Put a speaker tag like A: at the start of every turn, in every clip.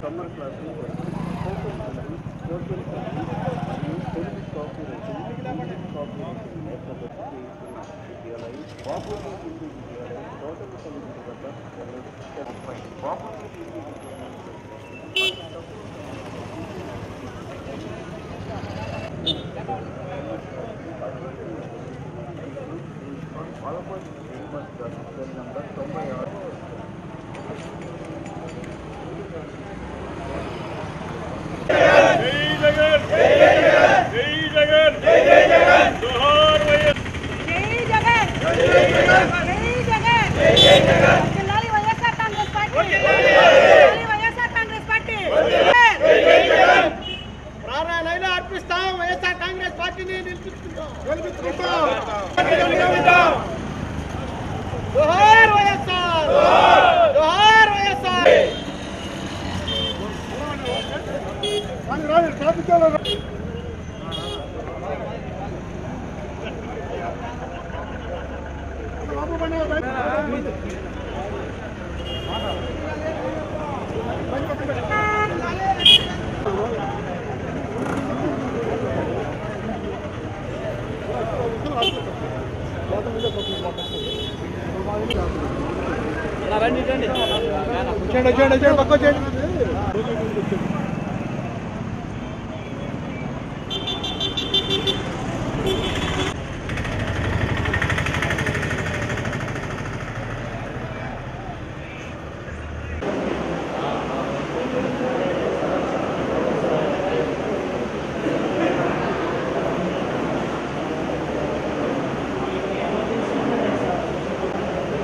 A: Summer క్లాసులు social service మరియు Telugu corporation విద్యాలయం బాపూజీ హిందూ విద్యాలయం టోటల్ కలిగి వద్ద Bapuji Hindu cell number 96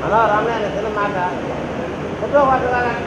B: Halo, ramai ada film ada. Betul waktu kan?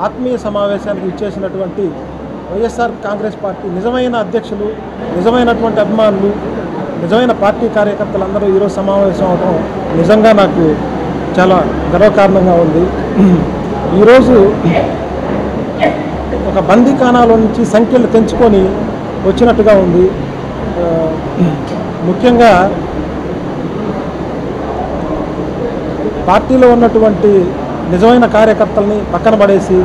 C: ఆత్మీయ సమావేశానికి ఇచ్చేసినటువంటి వైఎస్ఆర్ కాంగ్రెస్ పార్టీ నిజమైన అధ్యక్షులు, నిజమైనటువంటి అభిమానులు, నిజమైన పార్టీ కార్యకర్తలందరూ ఈరోజు సమావేశం అవడం నిజంగా నాకు చాలా గర్వకారణంగా ఉంది. ఈరోజు ఒక బందీఖానాలో నుంచి సంఖ్యలు తెంచుకొని వచ్చినట్టుగా ఉంది. ముఖ్యంగా పార్టీలో ఉన్నటువంటి నిజమైన కార్యకర్తల్ని పక్కన పడేసి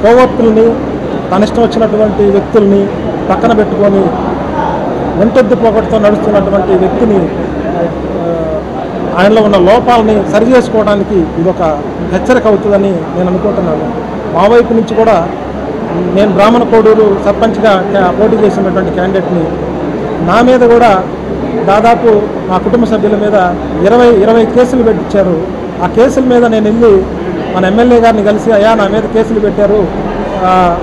C: కోవర్టుల్ని తన ఇష్టం వచ్చినటువంటి వ్యక్తుల్ని పక్కన పెట్టుకొని వెంటెద్దు పోగొట్టుతో నడుస్తున్నటువంటి వ్యక్తిని ఆయనలో ఉన్న లోపాలని సరిచేసుకోవడానికి ఇదొక హెచ్చరిక అవుతుందని నేను అనుకుంటున్నాను. మా వైపు నుంచి కూడా నేను బ్రాహ్మణ కోడూరు సర్పంచ్గా పోటీ చేసినటువంటి క్యాండిడేట్ని, నా మీద కూడా దాదాపు మా కుటుంబ సభ్యుల మీద 20 కేసులు పెట్టించారు. ఆ కేసుల మీద నేను వెళ్ళి మన ఎమ్మెల్యే గారిని కలిసి, అయ్యా నా మీద కేసులు పెట్టారు,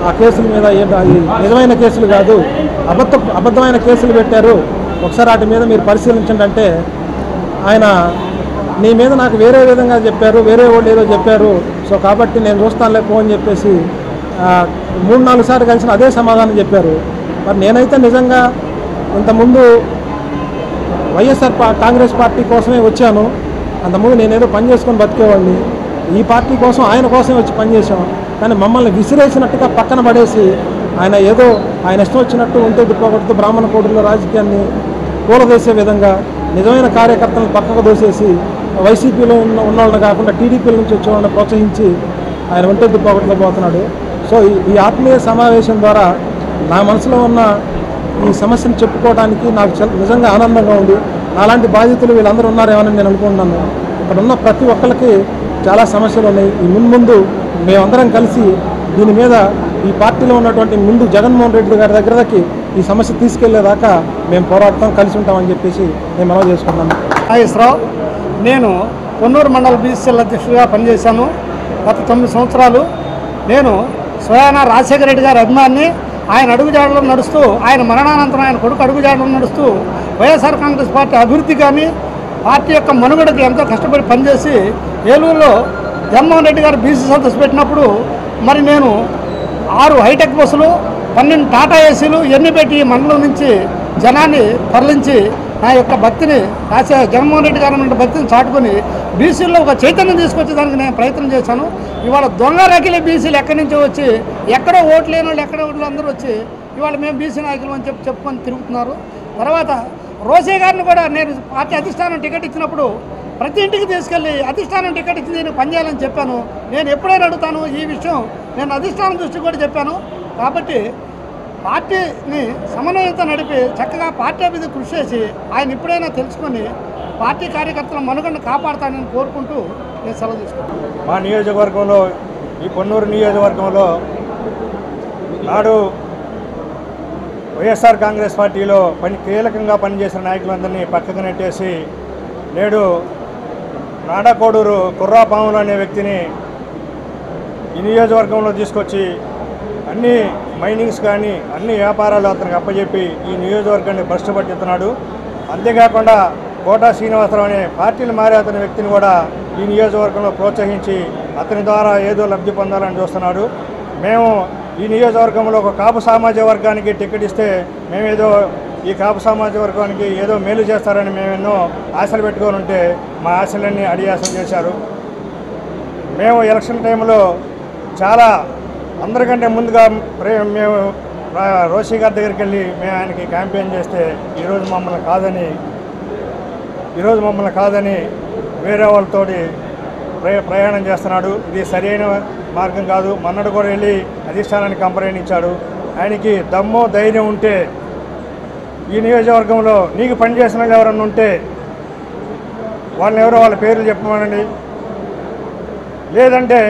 C: ఆ కేసుల మీద నిజమైన కేసులు కాదు, అబద్ధమైన కేసులు పెట్టారు, ఒకసారి వాటి మీద మీరు పరిశీలించండి అంటే ఆయన నీ మీద నాకు వేరే విధంగా చెప్పారు, వేరే వాళ్ళు ఏదో చెప్పారు, సో కాబట్టి నేను చూస్తానులే పో అని చెప్పేసి 3-4 సార్లు కలిసిన అదే సమాధానం చెప్పారు. మరి నేనైతే నిజంగా ఇంతకుముందు వైఎస్ఆర్ కాంగ్రెస్ పార్టీ కోసమే వచ్చాను. అంతకుముందు నేనేదో పని చేసుకొని బతికేవాడిని. ఈ పార్టీ కోసం ఆయన కోసమే వచ్చి పనిచేసాం. కానీ మమ్మల్ని విసిరేసినట్టుగా పక్కన పడేసి ఆయన ఏదో ఆయన ఇష్టం వచ్చినట్టు ఉంటే దిప్పకొడుతూ బ్రాహ్మణ కోడుల్లో రాజకీయాన్ని కూలదోసే విధంగా నిజమైన కార్యకర్తలను పక్కకు దోసేసి వైసీపీలో ఉన్న వాళ్ళని కాకుండా టీడీపీల నుంచి వచ్చే వాళ్ళని ప్రోత్సహించి ఆయన ఉంటే దిప్పకొడుతూ పోతున్నాడు. సో ఈ ఆత్మీయ సమావేశం ద్వారా నా మనసులో ఉన్న ఈ సమస్యను చెప్పుకోవడానికి నాకు నిజంగా ఆనందంగా ఉంది. అలాంటి బాధితులు వీళ్ళందరూ ఉన్నారేమని నేను అనుకుంటున్నాను. ఇక్కడ ఉన్న ప్రతి ఒక్కరికి చాలా సమస్యలు ఉన్నాయి. ఈ ముందు మేమందరం కలిసి దీని మీద ఈ పార్టీలో ఉన్నటువంటి ముందు జగన్మోహన్ రెడ్డి గారి దగ్గరకి ఈ సమస్య తీసుకెళ్లేదాకా మేము పోరాడతాం, కలిసి ఉంటామని చెప్పేసి నేను మనవి చేసుకున్నాను.
D: నాగేశ్వరరావు, నేను కొన్నూరు మండల బీసీఎల్ అధ్యక్షుడిగా పనిచేశాను గత 9 సంవత్సరాలు. నేను స్వయానా రాజశేఖర రెడ్డి గారి అభిమాని. ఆయన అడుగుజాడలో నడుస్తూ, ఆయన మరణానంతరం ఆయన కొడుకు అడుగుజాడలో నడుస్తూ వైఎస్ఆర్ కాంగ్రెస్ పార్టీ అభివృద్ధి కానీ పార్టీ యొక్క మనుగడకి ఎంతో కష్టపడి పనిచేసి ఏలూరులో జగన్మోహన్ రెడ్డి గారు బీసీ సదస్సు పెట్టినప్పుడు మరి నేను 6 హైటెక్ బస్సులు, 12 టాటా ఏసీలు ఎన్ని పెట్టి మండలం నుంచి జనాన్ని తరలించి నా యొక్క భక్తిని జగన్మోహన్ రెడ్డి గారి భక్తిని చాటుకొని బీసీల్లో ఒక చైతన్యం తీసుకొచ్చేదానికి నేను ప్రయత్నం చేశాను. ఇవాళ దొంగ రకిలే బీసీలు ఎక్కడి నుంచో వచ్చి, ఎక్కడో ఓట్లు లేని వాళ్ళు ఎక్కడో ఓట్లు అందరూ వచ్చి ఇవాళ మేము బీసీ నాయకులు అని చెప్పుకొని తిరుగుతున్నారు. తర్వాత రోసే గారిని కూడా నేను పార్టీ అధిష్టానం టికెట్ ఇచ్చినప్పుడు ప్రతి ఇంటికి తీసుకెళ్ళి అధిష్టానం టికెట్ ఇచ్చి నేను పనిచేయాలని చెప్పాను. నేను ఎప్పుడైనా అడుగుతాను ఈ విషయం, నేను అధిష్టానం దృష్టికి కూడా చెప్పాను. కాబట్టి పార్టీని సమన్వయంతో నడిపి చక్కగా పార్టీ అభివృద్ధి కృషి చేసి ఆయన ఇప్పుడైనా తెలుసుకొని పార్టీ కార్యకర్తల మనుగడను కాపాడుతానని కోరుకుంటూ నేను సెలవు తీసుకుంటాను.
E: మా నియోజకవర్గంలో, ఈ పొన్నూరు నియోజకవర్గంలో నాడు వైఎస్ఆర్ కాంగ్రెస్ పార్టీలో కీలకంగా పనిచేసిన నాయకులందరినీ పక్కకు నెట్టేసి నేడు నాడాకోడూరు కుర్రాపాములు అనే వ్యక్తిని ఈ నియోజకవర్గంలో తీసుకొచ్చి అన్ని మైనింగ్స్ కానీ అన్ని వ్యాపారాలు అతనికి అప్పచెప్పి ఈ నియోజకవర్గాన్ని భ్రష్టు పట్టిస్తున్నాడు. అంతేకాకుండా కోటా శ్రీనివాసరావు అనే పార్టీలు మారే అతని వ్యక్తిని కూడా ఈ నియోజకవర్గంలో ప్రోత్సహించి అతని ద్వారా ఏదో లబ్ధి పొందాలని చూస్తున్నాడు. మేము ఈ నియోజకవర్గంలో ఒక కాపు సామాజిక వర్గానికి టికెట్ ఇస్తే మేమేదో ఈ కాపు సామాజిక వర్గానికి ఏదో మేలు చేస్తారని మేము ఎన్నో ఆశలు పెట్టుకొని ఉంటే మా ఆశలన్నీ అడియాసం చేశారు. మేము ఎలక్షన్ టైంలో చాలా అందరికంటే ముందుగా మేము రోషి గారి దగ్గరికి వెళ్ళి మేము ఆయనకి క్యాంపెయిన్ చేస్తే ఈరోజు మమ్మల్ని కాదని వేరే వాళ్ళతోటి ప్రయాణం చేస్తున్నాడు. ఇది సరైన మార్గం కాదు. మొన్నటి కూడా వెళ్ళి అధిష్టానానికి కంప్లైంట్ ఇచ్చాడు. ఆయనకి దమ్మో ధైర్యం ఉంటే ఈ నియోజకవర్గంలో నీకు పనిచేసిన వాళ్ళు ఎవరన్నా ఉంటే వాళ్ళని ఎవరో వాళ్ళ పేర్లు చెప్పమనండి. లేదంటే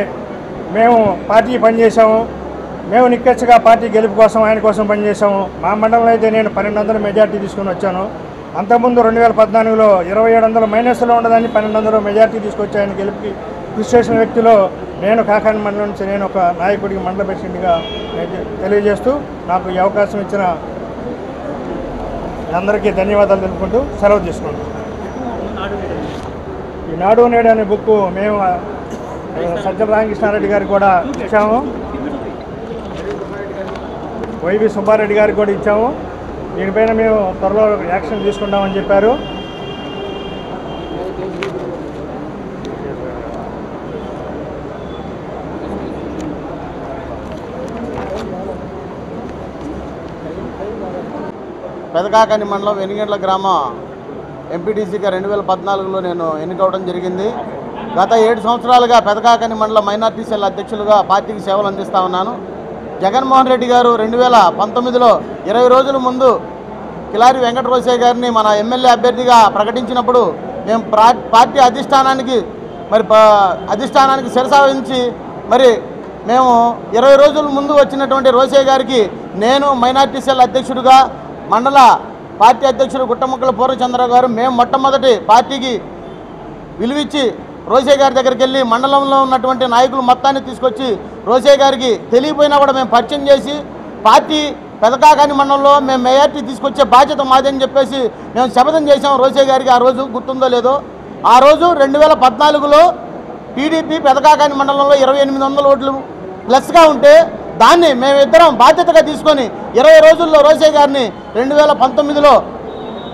E: మేము పార్టీ పనిచేసాము, మేము నిక్కచ్చిగా పార్టీ గెలుపు కోసం ఆయన కోసం పనిచేసాము. మా మండలంలో అయితే నేను 1200 మెజార్టీ తీసుకుని వచ్చాను. అంతకుముందు 2014లో 2700 మైనస్లో ఉండదని 1200 మెజార్టీ తీసుకొచ్చి ఆయన గెలుపుకి కృషి చేసిన వ్యక్తిలో నేను కాకాని మండలం నుంచి నేను ఒక నాయకుడికి మండల ప్రెసిడెంట్గా తెలియజేస్తూ నాకు ఈ అవకాశం ఇచ్చిన అందరికీ ధన్యవాదాలు తెలుపుకుంటూ సెలవు తీసుకుంటాం. ఈ నాడు నేడు అనే బుక్ మేము సజ్జల రామకృష్ణారెడ్డి గారికి కూడా ఇచ్చాము, వైవి సుబ్బారెడ్డి గారికి కూడా ఇచ్చాము. దీనిపైన మేము త్వరలో యాక్షన్ తీసుకుంటామని చెప్పారు.
B: పెదకాకాని మండలం వెనిగండ్ల గ్రామం ఎంపీటీసీగా 2014లో నేను ఎన్నికవడం జరిగింది. గత 7 సంవత్సరాలుగా పెదకాకాని మండల మైనార్టీ సెల్ అధ్యక్షులుగా పార్టీకి సేవలు అందిస్తూ ఉన్నాను. జగన్మోహన్ రెడ్డి గారు 2019లో 20 రోజుల ముందు కిలారి వెంకటరోసయ్య గారిని మన ఎమ్మెల్యే అభ్యర్థిగా ప్రకటించినప్పుడు మేము పార్టీ అధిష్టానానికి శిరసావహించి మరి మేము 20 రోజుల ముందు వచ్చినటువంటి రోసయ్య గారికి నేను మైనార్టీ సెల్ అధ్యక్షుడిగా మండల పార్టీ అధ్యక్షుడు గుట్టముక్కల పూర్ణచంద్రరావు గారు మేము మొట్టమొదటి పార్టీకి విలువిచ్చి రోసయ్య గారి దగ్గరికి వెళ్ళి మండలంలో ఉన్నటువంటి నాయకులు మొత్తాన్ని తీసుకొచ్చి రోసయ్య గారికి తెలియపోయినా కూడా మేము పరిచయం చేసి పార్టీ పెదకాకాని మండలంలో మేము మెజార్టీ తీసుకొచ్చే బాధ్యత మాదని చెప్పేసి మేము శపథం చేసాం రోసయ్య గారికి. ఆ రోజు గుర్తుందో లేదో, ఆ రోజు 2014లో టీడీపీ పెదకాకాని మండలంలో 2800 ఓట్లు ప్లస్గా ఉంటే దాన్ని మేమిద్దరం బాధ్యతగా తీసుకొని 20 రోజుల్లో రోసయ్య గారిని 2019లో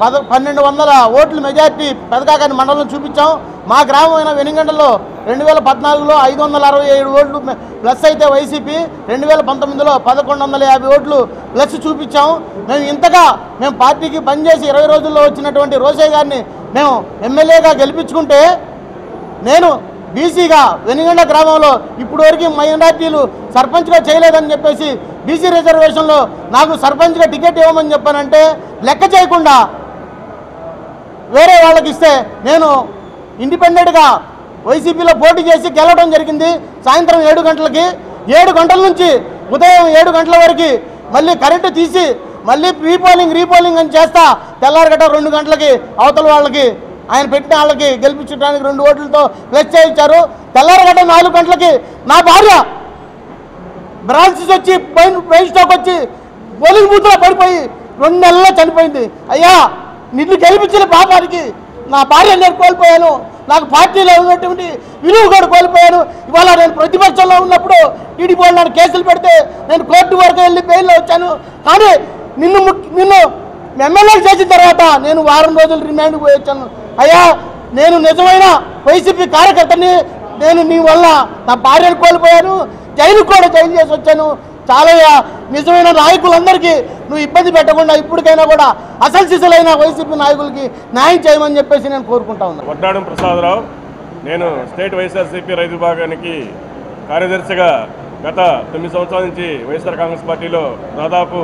B: 1200 ఓట్ల మెజార్టీ పెదకాకాని మండలం చూపించాం. మా గ్రామమైన వెనిగండ్లలో 2014లో 567 ఓట్లు ప్లస్ అయితే వైసీపీ 2019లో 1150 ఓట్లు ప్లస్ చూపించాం. మేము పార్టీకి పనిచేసి 20 రోజుల్లో వచ్చినటువంటి రోసయ్య గారిని మేము ఎమ్మెల్యేగా గెలిపించుకుంటే నేను బీసీగా వెనిగండ్ల గ్రామంలో ఇప్పటివరకు మైనార్టీలు సర్పంచ్గా చేయలేదని చెప్పేసి బీసీ రిజర్వేషన్లో నాకు సర్పంచ్గా టికెట్ ఇవ్వమని చెప్పానంటే లెక్క చేయకుండా వేరే వాళ్ళకి ఇస్తే నేను ఇండిపెండెంట్గా వైసీపీలో పోటీ చేసి గెలవడం జరిగింది. సాయంత్రం 7 గంటలకి 7 గంటల నుంచి ఉదయం 7 గంటల వరకు మళ్ళీ కరెంటు తీసి మళ్ళీ రీపోలింగ్ అని చేస్తా తెల్లారగట్ట 2 గంటలకి అవతల వాళ్ళకి ఆయన పెట్టిన వాళ్ళకి గెలిపించడానికి 2 ఓట్లతో ప్లస్ చేయించారు. తెల్లారగట్ట 4 గంటలకి నా భార్య బ్రాన్సిస్ వచ్చి బ్రెయిన్ స్ట్రోక్ వచ్చి పోలింగ్ బూత్లో పడిపోయి 2 నెలల్లో చనిపోయింది. అయ్యా నిన్ను గెలిపించిన పాపానికి నా భార్య నేను కోల్పోయాను, నాకు పార్టీలో ఉన్నటువంటి విలువ కూడా కోల్పోయాను. ఇవాళ నేను ప్రతిపక్షంలో ఉన్నప్పుడు టీడీపీ వాళ్ళు నన్ను కేసులు పెడితే నేను కోర్టు వరకు వెళ్ళి బెయిల్లో వచ్చాను. కానీ నిన్ను ఎమ్మెల్యే చేసిన తర్వాత నేను వారం రోజులు రిమాండ్కి పోయి వచ్చాను. అయ్యా నేను నిజమైన వైసీపీ కార్యకర్తని, నేను నీ వల్ల నా భార్యను కోల్పోయాను, జైలు చేసి వచ్చాను. చాలా నిజమైన నాయకులందరికీ నువ్వు ఇబ్బంది పెట్టకుండా ఇప్పటికైనా కూడా అసలు సిసలైన వైసీపీ నాయకులకి న్యాయం చేయమని చెప్పేసి నేను కోరుకుంటా ఉన్నాను.
F: వడ్డాడం ప్రసాదరావు, నేను స్టేట్ వైఎస్ఆర్సీపీ రైతు విభాగానికి కార్యదర్శిగా గత 9 సంవత్సరాల నుంచి వైఎస్ఆర్ కాంగ్రెస్ పార్టీలో దాదాపు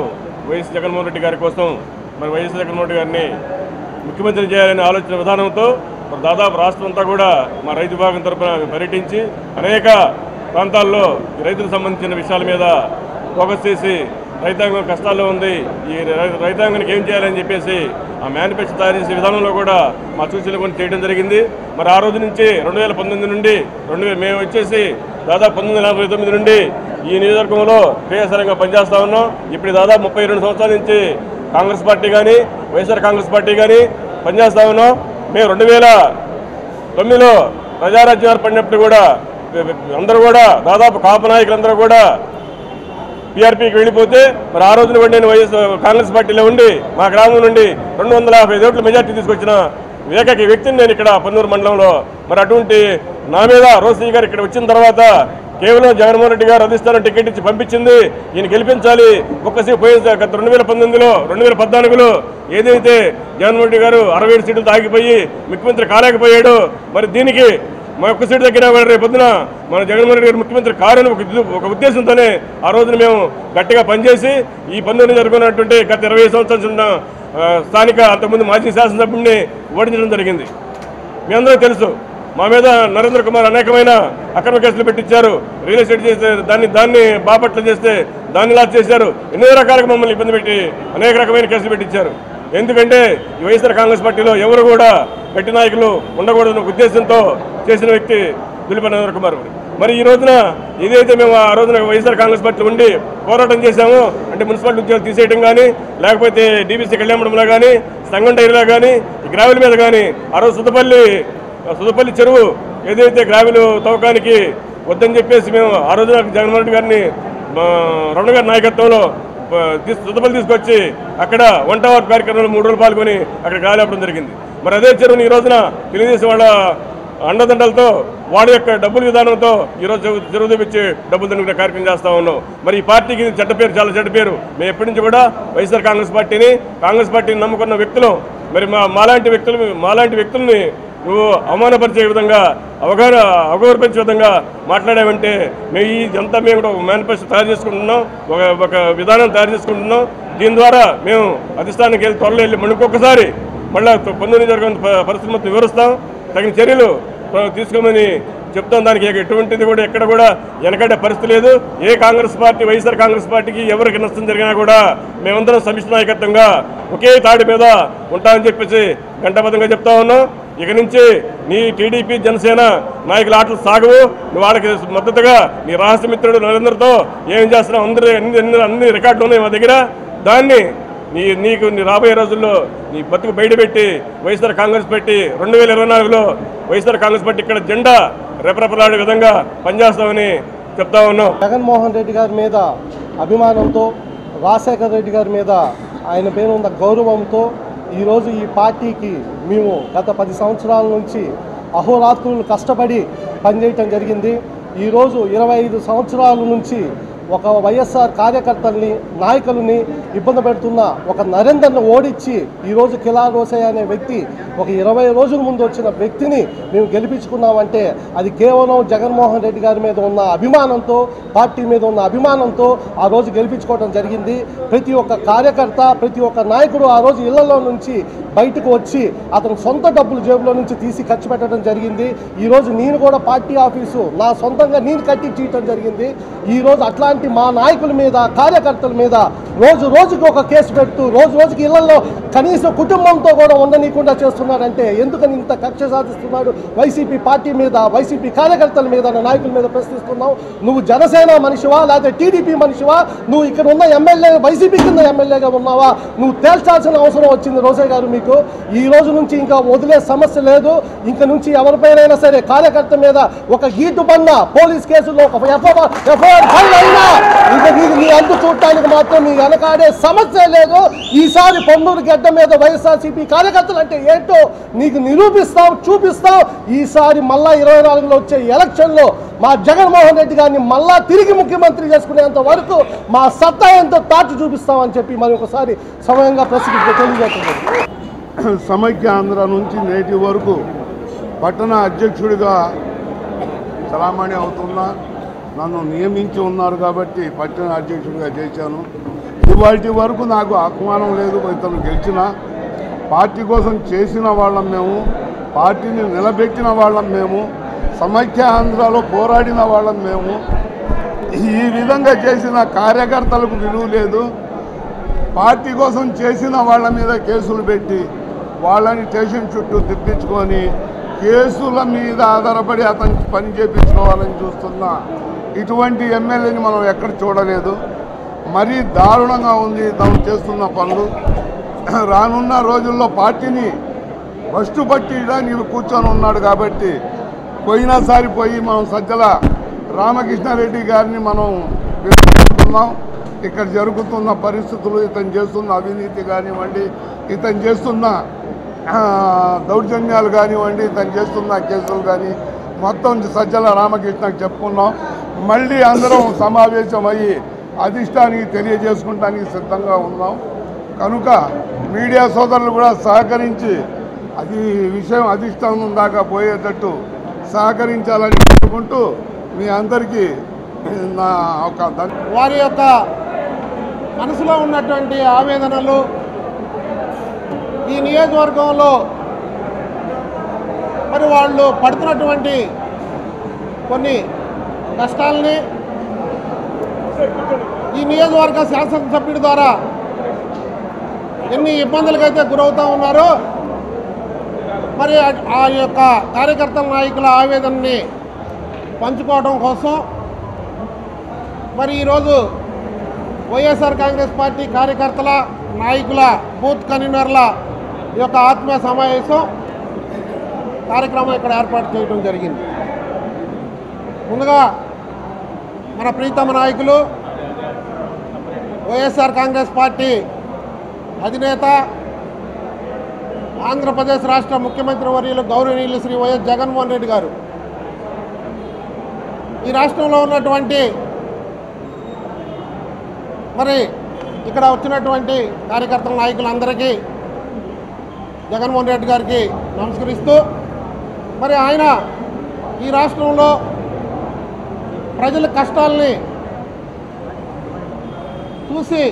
F: వైఎస్ జగన్మోహన్ రెడ్డి గారి కోసం మరి వైఎస్ జగన్మోహన్ రెడ్డి గారిని ముఖ్యమంత్రి చేయాలనే ఆలోచన విధానంతో మరి దాదాపు రాష్ట్రం అంతా కూడా మా రైతు విభాగం తరఫున పర్యటించి అనేక ప్రాంతాల్లో రైతులకు సంబంధించిన విషయాల మీద ఫోకస్ చేసి రైతాంగం కష్టాల్లో ఉంది, ఈ రైతాంగానికి ఏం చేయాలని చెప్పేసి ఆ మేనిఫెస్టో తయారు చేసే విధానంలో కూడా మా సూచనలు కొన్ని చేయడం జరిగింది. మరి ఆ రోజు నుంచి 2019 నుండి మేము వచ్చేసి దాదాపు 1949 నుండి ఈ నియోజకవర్గంలో క్రియాశీలంగా పనిచేస్తూ ఉన్నాం. ఇప్పుడు దాదాపు 32 సంవత్సరాల నుంచి కాంగ్రెస్ పార్టీ కానీ వైఎస్ఆర్ కాంగ్రెస్ పార్టీ కానీ పనిచేస్తూ ఉన్నాం. మేము 2009లో ప్రజారాజ్యం ఏర్పడినప్పుడు కూడా అందరూ కూడా దాదాపు కాపు నాయకులందరూ కూడా పీఆర్పీకి వెళ్ళిపోతే మరి ఆ రోజున కూడా నేను కాంగ్రెస్ పార్టీలో ఉండి మా గ్రామం నుండి 255 ఓట్ల మెజార్టీ తీసుకొచ్చిన ఏకైక వ్యక్తిని నేను ఇక్కడ పన్నూరు మండలంలో. మరి అటువంటి నా మీద రోసయ్య గారు ఇక్కడ వచ్చిన తర్వాత కేవలం జగన్మోహన్ రెడ్డి గారు అధిష్టానం టికెట్ ఇచ్చి పంపించింది, ఈయన గెలిపించాలి. ఒక్కసారి పోయే గత 2014లో ఏదైతే జగన్మోహన్ రెడ్డి గారు 67 సీట్లతో ఆగిపోయి ముఖ్యమంత్రి కాలేకపోయాడు, మరి దీనికి మా ఒక్క సీటు దగ్గర రేపు పొద్దున మన జగన్మోహన్ రెడ్డి గారు ముఖ్యమంత్రి కారని ఒక ఉద్దేశంతోనే ఆ రోజున మేము గట్టిగా పనిచేసి ఈ 19 జరుగుతున్నటువంటి గత 20 సంవత్సరాల స్థానిక అంతకుముందు మాజీ శాసనసభ్యుడిని ఓడించడం జరిగింది. మీ అందరూ తెలుసు. మా మీద నరేంద్ర కుమార్ అనేకమైన అక్రమ కేసులు పెట్టించారు. రియల్ ఎస్టేట్ చేస్తే దాన్ని బాపట్ల చేస్తే దాన్ని లాస్ చేశారు. ఎన్నో రకాలుగా మమ్మల్ని ఇబ్బంది పెట్టి అనేక రకమైన కేసులు పెట్టించారు. ఎందుకంటే ఈ వైఎస్ఆర్ కాంగ్రెస్ పార్టీలో ఎవరు కూడా గట్టి నాయకులు ఉండకూడదన్న ఉద్దేశంతో చేసిన వ్యక్తి దులిప నరేంద్ర కుమార్. మరి ఈ రోజున ఏదైతే మేము ఆ రోజున వైఎస్ఆర్ కాంగ్రెస్ పార్టీ ఉండి పోరాటం చేశామో అంటే మున్సిపాలిటీ ఉద్యోగాలు తీసేయడం కానీ, లేకపోతే డీబీసీ కళ్యాణంలో కానీ, సంగం డైరీలో కానీ, గ్రావెల్ మీద కానీ, ఆ రోజు సుదపల్లి చెరువు ఏదైతే గ్రావెల్ తవ్వకానికి వద్దని చెప్పేసి మేము ఆ రోజున జగన్మోహన్ రెడ్డి గారిని రమణ గారి నాయకత్వంలో సుదపల్లి తీసుకొచ్చి అక్కడ వంట కార్యక్రమంలో 3 రోజులు పాల్గొని అక్కడ గాలిపడం జరిగింది. మరి అదే చెరువుని ఈ రోజున తెలుగుదేశం వాళ్ళ అండదండలతో వాడి యొక్క డబ్బుల విధానంతో ఈరోజు చెరువు తెప్పించి డబ్బులు దండుకునే కార్యక్రమం చేస్తూ ఉన్నాం. మరి ఈ పార్టీకి చెడ్డ పేరు, చాలా చెడ్డ పేరు. మేము ఎప్పటి నుంచి కూడా వైఎస్ఆర్ కాంగ్రెస్ పార్టీని నమ్ముకున్న వ్యక్తులు. మరి మాలాంటి వ్యక్తుల్ని నువ్వు అవమానపరిచే విధంగా అవగౌరపరిచే విధంగా మాట్లాడామంటే ఇదంతా మేము కూడా మేనిఫెస్టో తయారు చేసుకుంటున్నాం, ఒక విధానం తయారు చేసుకుంటున్నాం. దీని ద్వారా మేము అధిష్టానానికి వెళ్ళి త్వరలో వెళ్ళి ఇంకొకసారి మళ్ళీ పొందని జరిగిన పరిస్థితి మొత్తం వివరిస్తాం, తగిన చర్యలు తీసుకోమని చెప్తాం. దానికి ఎటువంటిది కూడా ఎక్కడ కూడా వెనకడే పరిస్థితి లేదు. వైఎస్ఆర్ కాంగ్రెస్ పార్టీకి ఎవరికి నష్టం జరిగినా కూడా మేమందరం సమిష్టి నాయకత్వంగా ఒకే తాడి మీద ఉంటామని చెప్పేసి గంటబద్ధంగా చెప్తా ఉన్నాం. ఇక నుంచి నీ టీడీపీ జనసేన నాయకుల ఆటలు సాగవు. నువ్వు వాళ్ళకి మద్దతుగా నీ రహస్యమిత్రుడు నరేంద్రతో ఏం చేస్తున్నావు అన్ని రికార్డులు ఉన్నాయి మా దగ్గర. దాన్ని నీకు రాబోయే రోజుల్లో నీ బతుకు బయటపెట్టి వైఎస్ఆర్ కాంగ్రెస్ పార్టీ 2024లో వైఎస్ఆర్ కాంగ్రెస్ పార్టీ ఇక్కడ జెండా రెపరెపలాడే విధంగా పనిచేస్తామని చెప్తా ఉన్నాం.
C: జగన్మోహన్ రెడ్డి గారి మీద అభిమానంతో, రాజశేఖర రెడ్డి గారి మీద ఆయన పైన ఉన్న గౌరవంతో ఈరోజు ఈ పార్టీకి మేము గత 10 సంవత్సరాల నుంచి అహోరాత్రులు కష్టపడి పనిచేయటం జరిగింది. ఈరోజు 25 సంవత్సరాల నుంచి ఒక వైఎస్ఆర్ కార్యకర్తల్ని, నాయకులని ఇబ్బంది పెడుతున్న ఒక నరేందర్ని ఓడించి ఈరోజు కిలా రోసయ్య అనే వ్యక్తి ఒక 20 రోజుల ముందు వచ్చిన వ్యక్తిని మేము గెలిపించుకున్నామంటే అది కేవలం జగన్మోహన్ రెడ్డి గారి మీద ఉన్న అభిమానంతో, పార్టీ మీద ఉన్న అభిమానంతో ఆ రోజు గెలిపించుకోవడం జరిగింది. ప్రతి ఒక్క కార్యకర్త, ప్రతి ఒక్క నాయకుడు ఆ రోజు ఇళ్లలో నుంచి బయటకు వచ్చి అతను సొంత డబ్బులు జేబులో నుంచి తీసి ఖర్చు పెట్టడం జరిగింది. ఈరోజు నేను కూడా పార్టీ ఆఫీసు నా సొంతంగా నేను కట్టించడం జరిగింది. ఈరోజు అట్లాంటి మా నాయకుల మీద, కార్యకర్తల మీద రోజు రోజుకి ఒక కేసు పెడుతూ రోజు రోజుకి ఇళ్లలో కనీసం కుటుంబంతో కూడా ఉండనీయకుండా చేస్తున్నాడంటే ఎందుకని ఇంత కక్ష సాధిస్తున్నాడు వైసీపీ పార్టీ మీద, వైసీపీ కార్యకర్తల మీద, నాయకుల మీద ప్రశ్నిస్తున్నావు? నువ్వు జనసేన మనిషివా లేకపోతే టీడీపీ మనిషివా? నువ్వు ఇక్కడ ఉన్న ఎమ్మెల్యే వైసీపీ కింద ఎమ్మెల్యేగా ఉన్నావా? నువ్వు తేల్చాల్సిన అవసరం వచ్చింది రోసయ్య గారు. మీకు ఈ రోజు నుంచి ఇంకా వదిలే సమస్య లేదు. ఇంక నుంచి ఎవరిపైనైనా సరే కార్యకర్త మీద ఒక గీటు పన్నా పోలీస్ కేసులో ఒక ఎఫ్ఐఆర్ ఫైల్ అయినా ఇంకా నీ అంతు చూడటానికి మాత్రం నీ వెనకాడే సమస్య లేదు. ఈసారి పొన్నూరు గడ్డ మీద వైఎస్ఆర్సీపీ కార్యకర్తలు అంటే ఏంటో నీకు నిరూపిస్తాం, చూపిస్తాం. ఈసారి మళ్ళా 24లో వచ్చే ఎలక్షన్లో మా జగన్మోహన్ రెడ్డి గారిని మళ్ళా తిరిగి ముఖ్యమంత్రి చేసుకునేంత వరకు మా సత్తా ఎంతో తాటి చూపిస్తామని చెప్పి మరి ఒకసారి సమయంగా తెలియజేస్తుంది.
G: సమైక్య ఆంధ్ర నుంచి నేటి వరకు పట్టణ అధ్యక్షుడిగా చలామణి అవుతున్నా, నన్ను నియమించి ఉన్నారు కాబట్టి పట్టణ అధ్యక్షుడిగా చేశాను. ఇవాటి వరకు నాకు ఆహ్వానం లేదు. ఇతను గెలిచిన పార్టీ కోసం చేసిన వాళ్ళం మేము, పార్టీని నిలబెట్టిన వాళ్ళం మేము, సమైక్య ఆంధ్రలో పోరాడిన వాళ్ళం మేము. ఈ విధంగా చేసిన కార్యకర్తలకు విలువ లేదు. పార్టీ కోసం చేసిన వాళ్ళ మీద కేసులు పెట్టి వాళ్ళని స్టేషన్ చుట్టూ తిప్పించుకొని కేసుల మీద ఆధారపడి అతను పని చేయించుకోవాలని చూస్తున్నా ఇటువంటి ఎమ్మెల్యేని మనం ఎక్కడ చూడలేదు. మరీ దారుణంగా ఉంది తాము చేస్తున్న పనులు. రానున్న రోజుల్లో పార్టీని ఫస్టు పట్టిడానికి కూర్చొని ఉన్నాడు కాబట్టి పోయినసారి పోయి మనం సజ్జల రామకృష్ణారెడ్డి గారిని మనం విమర్శిస్తున్నాం. ఇక్కడ జరుగుతున్న పరిస్థితులు, ఇతను చేస్తున్న అవినీతి కానివ్వండి, ఇతను చేస్తున్న దౌర్జన్యాలు కానివ్వండి, ఇతను చేస్తున్న కేసులు కానీ మొత్తం సజ్జల రామకృష్ణకి చెప్పుకున్నాం. మళ్ళీ అందరం సమావేశమయ్యి అధిష్టానికి తెలియజేసుకుంటానికి సిద్ధంగా ఉన్నాం. కనుక మీడియా సోదరులు కూడా సహకరించి అది విషయం అధిష్టానం దాకా పోయేటట్టు సహకరించాలని కోరుకుంటూ మీ అందరికీ నా వారి యొక్క మనసులో ఉన్నటువంటి ఆవేదనలు,
D: ఈ నియోజకవర్గంలో మరి వాళ్ళు పడుతున్నటువంటి కొన్ని కష్టాలని ఈ నియోజకవర్గ శాసనసభ్యుడి ద్వారా ఎన్ని ఇబ్బందులకైతే గురవుతూ ఉన్నారో మరి ఆ యొక్క కార్యకర్తల నాయకుల ఆవేదనని పంచుకోవడం కోసం మరి ఈరోజు వైఎస్ఆర్ కాంగ్రెస్ పార్టీ కార్యకర్తల నాయకుల బూత్ కన్వీనర్ల యొక్క ఆత్మీయ సమావేశం కార్యక్రమం ఇక్కడ ఏర్పాటు చేయడం జరిగింది. ముందుగా మన ప్రీతమ నాయకులు వైఎస్ఆర్ కాంగ్రెస్ పార్టీ అధినేత ఆంధ్రప్రదేశ్ రాష్ట్ర ముఖ్యమంత్రి వర్యులు గౌరవనీయులు శ్రీ వైఎస్ జగన్మోహన్ రెడ్డి గారు ఈ రాష్ట్రంలో ఉన్నటువంటి మరి ఇక్కడ వచ్చినటువంటి కార్యకర్తల నాయకులందరికీ జగన్మోహన్ రెడ్డి గారికి నమస్కరిస్తూ మరి ఆయన ఈ రాష్ట్రంలో ప్రజల కష్టాలని చూసి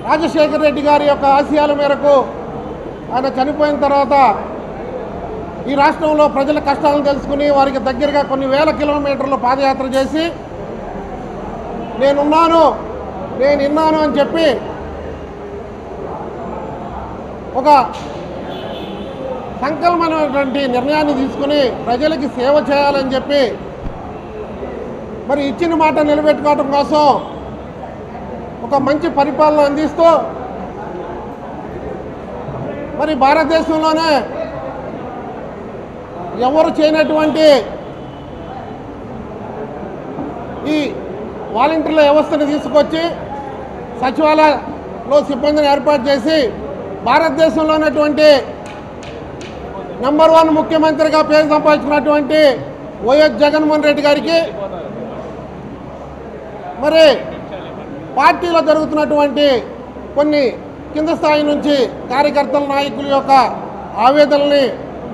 D: రాజశేఖర రెడ్డి గారి యొక్క ఆశయాల మేరకు ఆయన చనిపోయిన తర్వాత ఈ రాష్ట్రంలో ప్రజల కష్టాలను తెలుసుకుని వారికి దగ్గరగా కొన్ని వేల కిలోమీటర్లు పాదయాత్ర చేసి నేనున్నాను నేను విన్నాను అని చెప్పి ఒక సంకల్పమైనటువంటి నిర్ణయాన్ని తీసుకుని ప్రజలకి సేవ చేయాలని చెప్పి మరి ఇచ్చిన మాట నిలబెట్టుకోవడం కోసం ఒక మంచి పరిపాలన అందిస్తూ మరి భారతదేశంలోనే ఎవరు చేయనటువంటి ఈ వాలంటీర్ల వ్యవస్థను తీసుకొచ్చి సచివాలయంలో సిబ్బందిని ఏర్పాటు చేసి భారతదేశంలో ఉన్నటువంటి నంబర్ 1 ముఖ్యమంత్రిగా పేరు సంపాదించుకున్నటువంటి వైఎస్ జగన్మోహన్ రెడ్డి గారికి మరి పార్టీలో జరుగుతున్నటువంటి కొన్ని కింద స్థాయి నుంచి కార్యకర్తల నాయకుల యొక్క ఆవేదనల్ని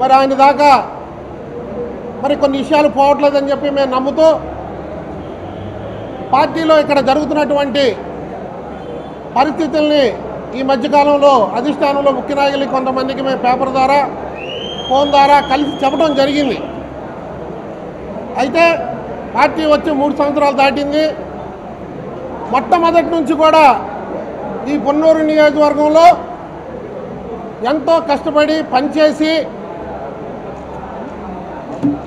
D: మరి ఆయన దాకా మరి కొన్ని విషయాలు పోవట్లేదని చెప్పి మేము నమ్ముతూ పార్టీలో ఇక్కడ జరుగుతున్నటువంటి పరిస్థితుల్ని ఈ మధ్యకాలంలో అధిష్టానంలో ముఖ్య నాయకులు కొంతమందికి మేము పేపర్ ద్వారా ఫోన్ ద్వారా కలిసి చెప్పడం జరిగింది. అయితే పార్టీ వచ్చి 3 సంవత్సరాలు దాటింది. మొట్టమొదటి నుంచి కూడా ఈ పొన్నూరు నియోజకవర్గంలో ఎంతో కష్టపడి పనిచేసి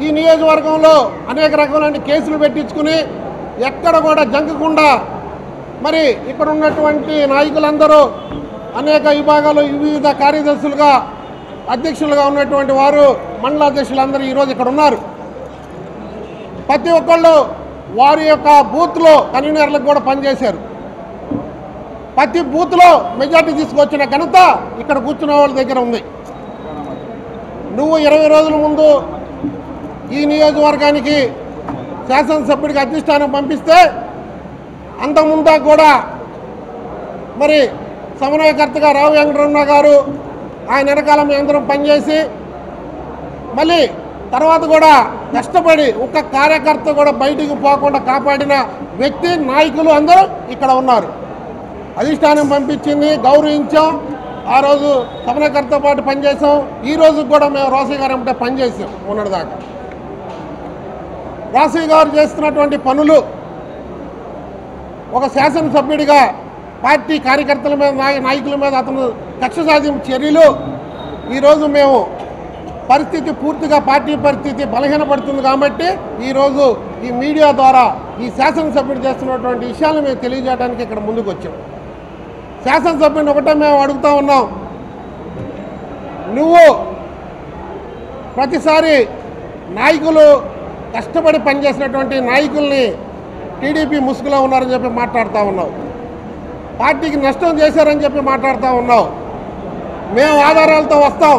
D: ఈ నియోజకవర్గంలో అనేక రకాలైన కేసులు పెట్టించుకుని ఎక్కడ కూడా జంకకుండా మరి ఇక్కడ ఉన్నటువంటి నాయకులందరూ అనేక విభాగాలు వివిధ కార్యదర్శులుగా అధ్యక్షులుగా ఉన్నటువంటి వారు మండలాధ్యక్షులందరూ ఈరోజు ఇక్కడ ఉన్నారు. ప్రతి ఒక్కళ్ళు వారి యొక్క బూత్లో కన్వీనర్లకు కూడా పనిచేశారు. ప్రతి బూత్లో మెజార్టీ తీసుకొచ్చిన ఘనత ఇక్కడ కూర్చున్న వాళ్ళ దగ్గర ఉంది. నువ్వు 20 రోజుల ముందు ఈ నియోజకవర్గానికి శాసనసభ్యుడికి అధిష్టానం పంపిస్తే అంతకుముందా కూడా మరి సమన్వయకర్తగా రావు వెంకటరమణ గారు ఆయన వెనకాల మీ అందరం పనిచేసి మళ్ళీ తర్వాత కూడా కష్టపడి ఒక్క కార్యకర్త కూడా బయటికి పోకుండా కాపాడిన వ్యక్తి నాయకులు అందరూ ఇక్కడ ఉన్నారు. అధిష్టానం పంపించింది, గౌరవించాం. ఆ రోజు సమన్వయకర్తతో పాటు పనిచేసాం. ఈ రోజు కూడా మేము రోసయ్య గారు అంటే పనిచేసాం. మొన్నటిదాకా రోసయ్య గారు చేస్తున్నటువంటి పనులు ఒక శాసనసభ్యుడిగా పార్టీ కార్యకర్తల మీద నాయకుల మీద అతను కక్ష సాధింపు చర్యలు ఈరోజు మేము పరిస్థితి పూర్తిగా పార్టీ పరిస్థితి బలహీనపడుతుంది కాబట్టి ఈరోజు ఈ మీడియా ద్వారా ఈ శాసనసభ్యుడు చేస్తున్నటువంటి విషయాలను మేము తెలియజేయడానికి ఇక్కడ ముందుకు వచ్చాం. శాసనసభ్యుని ఒకటే మేము అడుగుతూ ఉన్నాం, నువ్వు ప్రతిసారి నాయకులు కష్టపడి పనిచేసినటువంటి నాయకుల్ని టీడీపీ ముసుగులో ఉన్నారని చెప్పి మాట్లాడుతూ ఉన్నావు, పార్టీకి నష్టం చేశారని చెప్పి మాట్లాడుతూ ఉన్నావు. మేము ఆధారాలతో వస్తాం.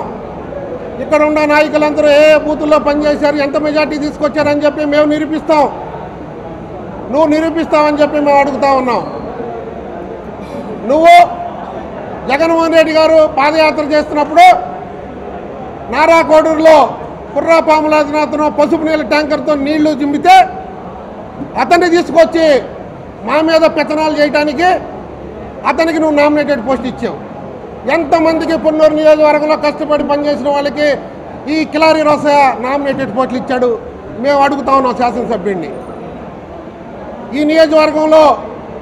D: ఇక్కడ ఉన్న నాయకులందరూ ఏ బూతుల్లో పనిచేశారు, ఎంత మెజార్టీ తీసుకొచ్చారని చెప్పి మేము నిరూపిస్తాం. నువ్వు నిరూపిస్తావని చెప్పి మేము అడుగుతూ ఉన్నాం. నువ్వు జగన్మోహన్ రెడ్డి గారు పాదయాత్ర చేస్తున్నప్పుడు నారా కోడూరులో కుర్రా పాములాదినాథను పసుపు నీళ్ళ ట్యాంకర్తో నీళ్లు జిమ్మితే అతన్ని తీసుకొచ్చి మా మీద పెత్తనాలు చేయడానికి అతనికి నువ్వు నామినేటెడ్ పోస్ట్ ఇచ్చావు.
H: ఎంతమందికి పొన్నూరు నియోజకవర్గంలో కష్టపడి పనిచేసిన వాళ్ళకి ఈ కిలారి రోసయ్య నామినేటెడ్ పోస్టులు ఇచ్చాడు? మేము అడుగుతా ఉన్నాం శాసనసభ్యుడిని. ఈ నియోజకవర్గంలో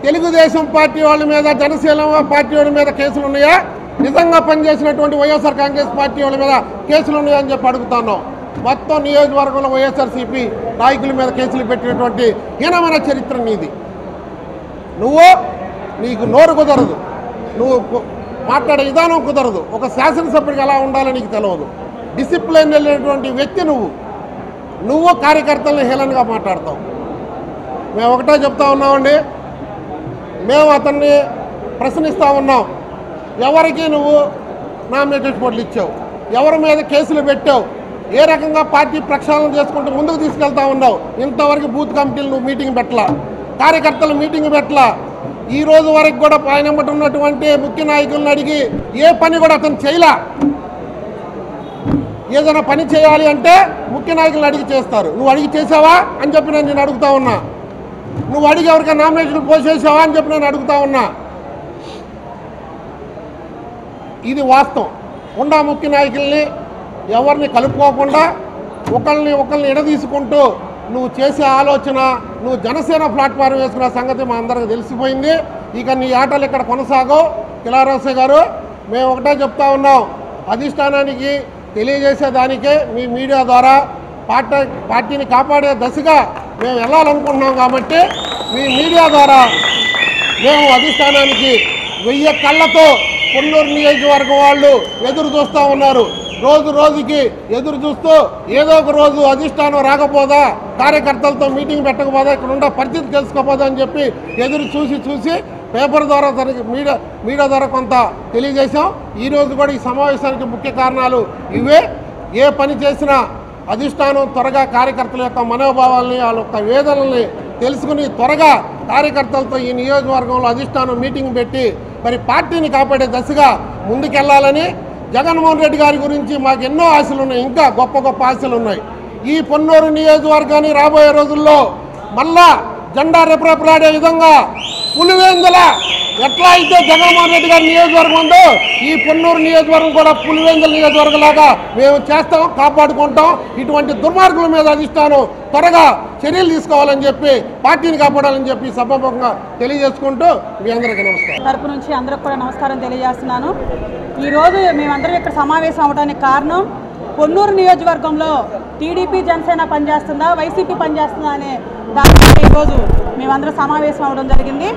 H: తెలుగుదేశం పార్టీ వాళ్ళ మీద, జనసేన పార్టీ వాళ్ళ మీద కేసులు ఉన్నాయా? నిజంగా పనిచేసినటువంటి వైఎస్ఆర్ కాంగ్రెస్ పార్టీ వాళ్ళ మీద కేసులు ఉన్నాయా అని చెప్పి అడుగుతున్నాం. మొత్తం నియోజకవర్గంలో వైఎస్ఆర్సీపీ నాయకుల మీద కేసులు పెట్టినటువంటి హీనమైన చరిత్ర నీది. నీకు నోరు కుదరదు, నువ్వు మాట్లాడే విధానం కుదరదు. ఒక శాసనసభ్యుడికి ఎలా ఉండాలో నీకు తెలియదు. డిసిప్లిన్ వెళ్ళినటువంటి వ్యక్తి నువ్వు కార్యకర్తలను హేళనగా మాట్లాడతావు. మేము ఒకటే చెప్తా ఉన్నామండి, మేము అతన్ని ప్రశ్నిస్తూ ఉన్నాం. ఎవరికి నువ్వు నామినేటెడ్ పోస్టులు ఇచ్చావు? ఎవరి మీద కేసులు పెట్టావు? ఏ రకంగా పార్టీ ప్రక్షాళన చేసుకుంటూ ముందుకు తీసుకెళ్తా ఉన్నావు? ఇంతవరకు బూత్ కమిటీలు నువ్వు మీటింగ్ పెట్టలా, కార్యకర్తలు మీటింగ్ పెట్టలా. ఈ రోజు వరకు కూడా ఆయన వెంబడి ఉన్నటువంటి ముఖ్య నాయకులను అడిగి ఏ పని కూడా అతను చేయలా. ఏదైనా పని చేయాలి అంటే ముఖ్య నాయకులను అడిగి చేస్తారు. నువ్వు అడిగి చేసావా అని చెప్పి నేను అడుగుతా ఉన్నా. నువ్వు అడిగి ఎవరికైనా నామినేషన్ పోసేసావా అని చెప్పి నేను అడుగుతా ఉన్నా. ఇది వాస్తవం. ఉండా ముఖ్య నాయకుల్ని ఎవరిని కలుపుకోకుండా ఒకరిని ఎడదీసుకుంటూ నువ్వు చేసే ఆలోచన, నువ్వు జనసేన ప్లాట్ఫారం వేసుకున్న సంగతి మా అందరికి తెలిసిపోయింది. ఇక నీ ఆటలు ఇక్కడ కొనసాగవు. కిలారి రోసయ్య గారు, మేము ఒకటే చెప్తా ఉన్నాం, అధిష్టానానికి తెలియజేసేదానికే మీ మీడియా ద్వారా పార్టీని కాపాడే దశగా మేము వెళ్ళాలనుకుంటున్నాం. కాబట్టి మీ మీడియా ద్వారా మేము అధిష్టానానికి 1000 కళ్ళతో పొన్నూరు నియోజకవర్గం వాళ్ళు ఎదురు చూస్తూ ఉన్నారు. రోజుకి ఎదురు చూస్తూ ఏదో ఒక రోజు అధిష్టానం రాకపోదా, కార్యకర్తలతో మీటింగ్ పెట్టకపోదా, ఇక్కడ ఉన్న పరిస్థితి తెలుసుకోపోదా అని చెప్పి ఎదురు చూసి పేపర్ ద్వారా తనకి మీడియా ద్వారా కొంత తెలియజేశాం. ఈరోజు కూడా ఈ సమావేశానికి ముఖ్య కారణాలు ఇవే. ఏ పని చేసినా అధిష్టానం త్వరగా కార్యకర్తల యొక్క మనోభావాల్ని, వాళ్ళ యొక్క వేదనల్ని తెలుసుకుని త్వరగా కార్యకర్తలతో ఈ నియోజకవర్గంలో అధిష్టానం మీటింగ్ పెట్టి మరి పార్టీని కాపాడే దశగా ముందుకెళ్లాలని, జగన్మోహన్ రెడ్డి గారి గురించి మాకు ఎన్నో ఆశలు ఉన్నాయి, ఇంకా గొప్ప ఆశలు ఉన్నాయి. ఈ పొన్నూరు నియోజకవర్గాన్ని రాబోయే రోజుల్లో మళ్ళా జెండా రెపరెపలాడే విధంగా పులివెందుల ఎట్లా అయితే జగన్మోహన్ రెడ్డి గారి నియోజకవర్గం ఉందో ఈ పొన్నూరు నియోజకవర్గం కూడా పులివెందుల నియోజకవర్గం లాగా మేము చేస్తాం, కాపాడుకుంటాం. ఇటువంటి దుర్మార్గుల మీద అధిష్టానం త్వరగా చర్యలు తీసుకోవాలని చెప్పి, పార్టీని కాపాడాలని చెప్పి సభాముఖంగా తెలియజేసుకుంటూ మీ అందరికీ నమస్కారం.
I: తరపు నుంచి అందరికి కూడా నమస్కారం తెలియజేస్తున్నాను. ఈరోజు మేమందరం ఇక్కడ సమావేశం అవడానికి కారణం, పొన్నూరు నియోజకవర్గంలో టీడీపీ జనసేన పనిచేస్తుందా, వైసీపీ పనిచేస్తుందా అనే దాని మీద ఈరోజు మేమందరం సమావేశం అవడం జరిగింది.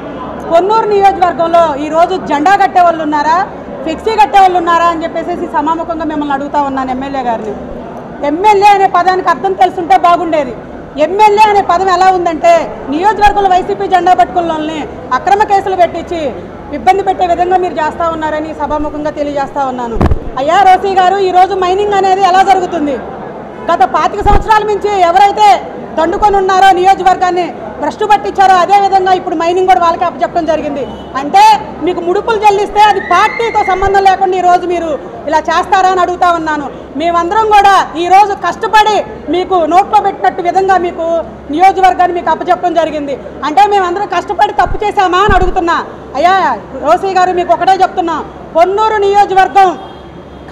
I: పొన్నూరు నియోజకవర్గంలో ఈరోజు జెండా కట్టే వాళ్ళు ఉన్నారా, ఫ్లెక్సీ కట్టే వాళ్ళు ఉన్నారా అని చెప్పేసి సమాముఖంగా మిమ్మల్ని అడుగుతా ఉన్నాను ఎమ్మెల్యే గారిని. ఎమ్మెల్యే అనే పదానికి అర్థం తెలుసుంటే బాగుండేది. ఎమ్మెల్యే అనే పదం ఎలా ఉందంటే, నియోజకవర్గంలో వైసీపీ జెండా పట్టుకున్న వాళ్ళని అక్రమ కేసులు పెట్టించి ఇబ్బంది పెట్టే విధంగా మీరు చేస్తూ ఉన్నారని సభాముఖంగా తెలియజేస్తా ఉన్నాను. అయ్యా రోసయ్య గారు, ఈరోజు మైనింగ్ అనేది ఎలా జరుగుతుంది? గత 25 సంవత్సరాల నుంచి ఎవరైతే దండుకొని ఉన్నారో, నియోజకవర్గాన్ని భ్రష్టు పట్టించారో, అదేవిధంగా ఇప్పుడు మైనింగ్ కూడా వాళ్ళకి అప్పచెప్పడం జరిగింది. అంటే మీకు ముడుపులు చెల్లిస్తే అది పార్టీతో సంబంధం లేకుండా ఈరోజు మీరు ఇలా చేస్తారా అని అడుగుతా ఉన్నాను. మేమందరం కూడా ఈరోజు కష్టపడి మీకు నోట్లో పెట్టినట్టు విధంగా మీకు నియోజకవర్గాన్ని మీకు అప్పచెప్పడం జరిగింది. అంటే మేమందరం కష్టపడి తప్పు చేశామా అని అడుగుతున్నా. అయ్యా రోసయ్య గారు, మీకు ఒకటే చెప్తున్నా, పొన్నూరు నియోజకవర్గం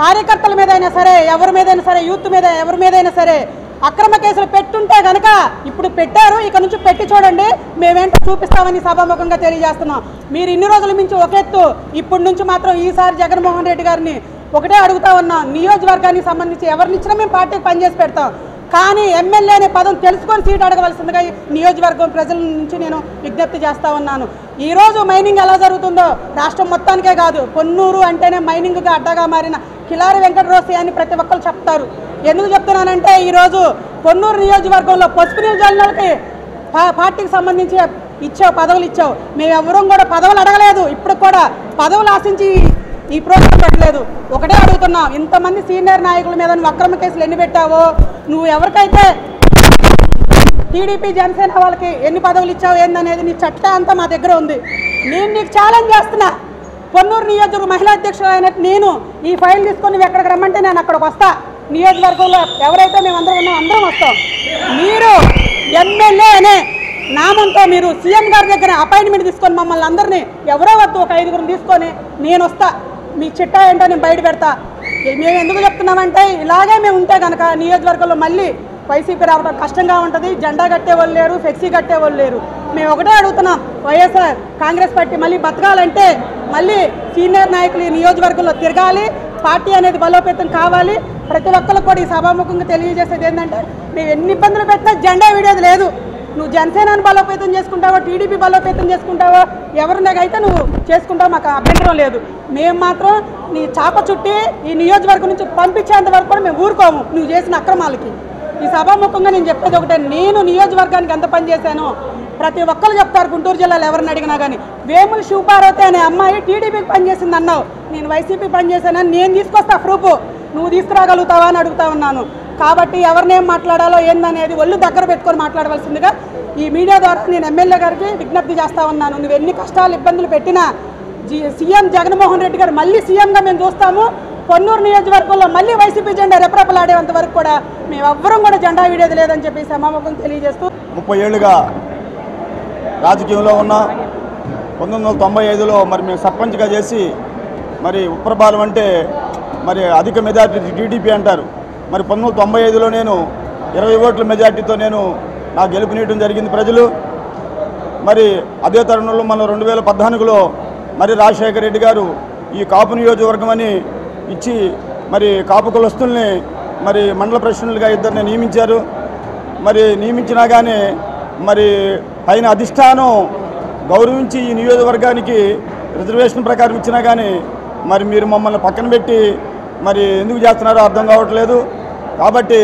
I: కార్యకర్తల మీద అయినా సరే, ఎవరి మీదైనా సరే, యూత్ మీద ఎవరి మీదైనా సరే అక్రమ కేసులు పెట్టుంటే కనుక ఇప్పుడు పెట్టారు, ఇక నుంచి పెట్టి చూడండి, మేమేంటో చూపిస్తామని సభాముఖంగా తెలియజేస్తున్నాం. మీరు ఇన్ని రోజుల నుంచి ఒక ఎత్తు, ఇప్పటి నుంచి మాత్రం ఈసారి జగన్మోహన్ రెడ్డి గారిని ఒకటే అడుగుతా ఉన్నాం, నియోజకవర్గానికి సంబంధించి ఎవరినిచ్చినా మేము పార్టీకి పనిచేసి పెడతాం, కానీ ఎమ్మెల్యే అనే పదం తెలుసుకొని సీటు అడగవలసిందిగా నియోజకవర్గం ప్రజల నుంచి నేను విజ్ఞప్తి చేస్తూ ఉన్నాను. ఈరోజు మైనింగ్ ఎలా జరుగుతుందో రాష్ట్రం మొత్తానికే కాదు, పొన్నూరు అంటేనే మైనింగ్గా అడ్డగా మారిన కిలారి వెంకట రోసయ్య అని ప్రతి ఒక్కరు చెప్తారు. ఎందుకు చెప్తున్నానంటే, ఈరోజు పొన్నూరు నియోజకవర్గంలో పసుపు నియోజకవర్గాలకి పార్టీకి సంబంధించి పదవులు ఇచ్చావు. మేము ఎవరూ కూడా పదవులు అడగలేదు, ఇప్పుడు కూడా పదవులు ఆశించి ఈ ప్రోగ్రాం పెట్టలేదు. ఒకటే అడుగుతున్నాం, ఇంతమంది సీనియర్ నాయకుల మీద నువ్వు అక్రమ కేసులు ఎన్ని పెట్టావో, నువ్వు ఎవరికైతే టీడీపీ జనసేన వాళ్ళకి ఎన్ని పదవులు ఇచ్చావు ఏందనేది నీ చట్టం అంతా మా దగ్గర ఉంది. నేను నీకు ఛాలెంజ్ చేస్తున్నా, పొన్నూరు నియోజకవర్గ మహిళా అధ్యక్షుడు అయినట్టు నేను ఈ ఫైల్ తీసుకొని నువ్వు ఎక్కడికి రమ్మంటే నేను అక్కడికి వస్తా. నియోజకవర్గంలో ఎవరైతే మేమందరం ఉన్నాం అందరం వస్తాం. మీరు ఎమ్మెల్యే అనే నామంతో మీరు సీఎం గారి దగ్గర అపాయింట్మెంట్ తీసుకొని మమ్మల్ని అందరినీ ఎవరో వద్దు, ఒక 5గురిని తీసుకొని నేను వస్తా. మీ చిట్టా ఏంటో నేను బయట పెడతా. మేము ఎందుకు చెప్తున్నామంటే ఇలాగే మేము ఉంటే కనుక నియోజకవర్గంలో మళ్ళీ వైసీపీ రావడం కష్టంగా ఉంటుంది. జెండా కట్టేవాళ్ళు లేరు, ఫ్లెక్సీ కట్టేవాళ్ళు లేరు. మేము ఒకటే అడుగుతున్నాం, వైఎస్ఆర్ కాంగ్రెస్ పార్టీ మళ్ళీ బతకాలంటే మళ్ళీ సీనియర్ నాయకులు ఈ నియోజకవర్గంలో తిరగాలి, పార్టీ అనేది బలోపేతం కావాలి. ప్రతి ఒక్కరికి కూడా ఈ సభాముఖంగా తెలియజేసేది ఏంటంటే మేము ఎన్ని ఇబ్బందులు పెట్టినా జెండా విడేది లేదు. నువ్వు జనసేనని బలోపేతం చేసుకుంటావో, టీడీపీ బలోపేతం చేసుకుంటావో, ఎవరినైతే నువ్వు చేసుకుంటావో మాకు అభ్యంతరం లేదు. మేము మాత్రం నీ చాప చుట్టి ఈ నియోజకవర్గం నుంచి పంపించేంత వరకు కూడా మేము ఊరుకోము నువ్వు చేసిన అక్రమాలకి. ఈ సభాముఖంగా నేను చెప్పేది ఒకటే, నేను నియోజకవర్గానికి ఎంత పని చేశానో ప్రతి ఒక్కరు చెప్తారు. గుంటూరు జిల్లాలో ఎవరిని అడిగినా కానీ వేముల శివపార్వతి అనే అమ్మాయి టీడీపీకి పనిచేసింది అన్నావు, నేను వైసీపీ పనిచేశానని నేను తీసుకొస్తా ప్రూఫ్, నువ్వు తీసుకురాగలుగుతావా అని అడుగుతా ఉన్నాను. కాబట్టి ఎవరినేం మాట్లాడాలో ఏందనేది ఒళ్ళు దగ్గర పెట్టుకొని మాట్లాడవలసిందిగా ఈ మీడియా ద్వారా నేను ఎమ్మెల్యే గారికి విజ్ఞప్తి చేస్తా ఉన్నాను. నువ్వు ఎన్ని కష్టాలు ఇబ్బందులు పెట్టినా సీఎం జగన్మోహన్ రెడ్డి గారు మళ్ళీ సీఎంగా మేము చూస్తాము. పొన్నూరు నియోజకవర్గంలో మళ్ళీ వైసీపీ జెండా రెపరెపలాడేంత వరకు కూడా మేమెవ్వరం కూడా జెండా వీడేది లేదని చెప్పి సమాముఖం తెలియజేస్తూ
J: 30 ఏళ్ళుగా రాజకీయంలో ఉన్న 1995లో మరి మేము సర్పంచ్గా చేసి మరి ఉప్పరపాలెం అంటే మరి అధిక మెజార్టీ టీడీపీ అంటారు. మరి 1995లో నేను 20 ఓట్ల మెజార్టీతో నేను నా గెలుపునీయడం జరిగింది ప్రజలు. మరి అదే తరుణంలో మన 2014లో మరి రాజశేఖర రెడ్డి గారు ఈ కాపు నియోజకవర్గం అని ఇచ్చి మరి కాపు కులస్తుల్ని మరి మండల ప్రెసిడెంట్లుగా ఇద్దరిని నియమించారు. మరి నియమించినా కానీ మరి పైన అధిష్టానం గౌరవించి ఈ నియోజకవర్గానికి రిజర్వేషన్ ప్రకారం ఇచ్చినా కానీ మరి మీరు మమ్మల్ని పక్కన పెట్టి మరి ఎందుకు చేస్తున్నారో అర్థం కావట్లేదు. కాబట్టి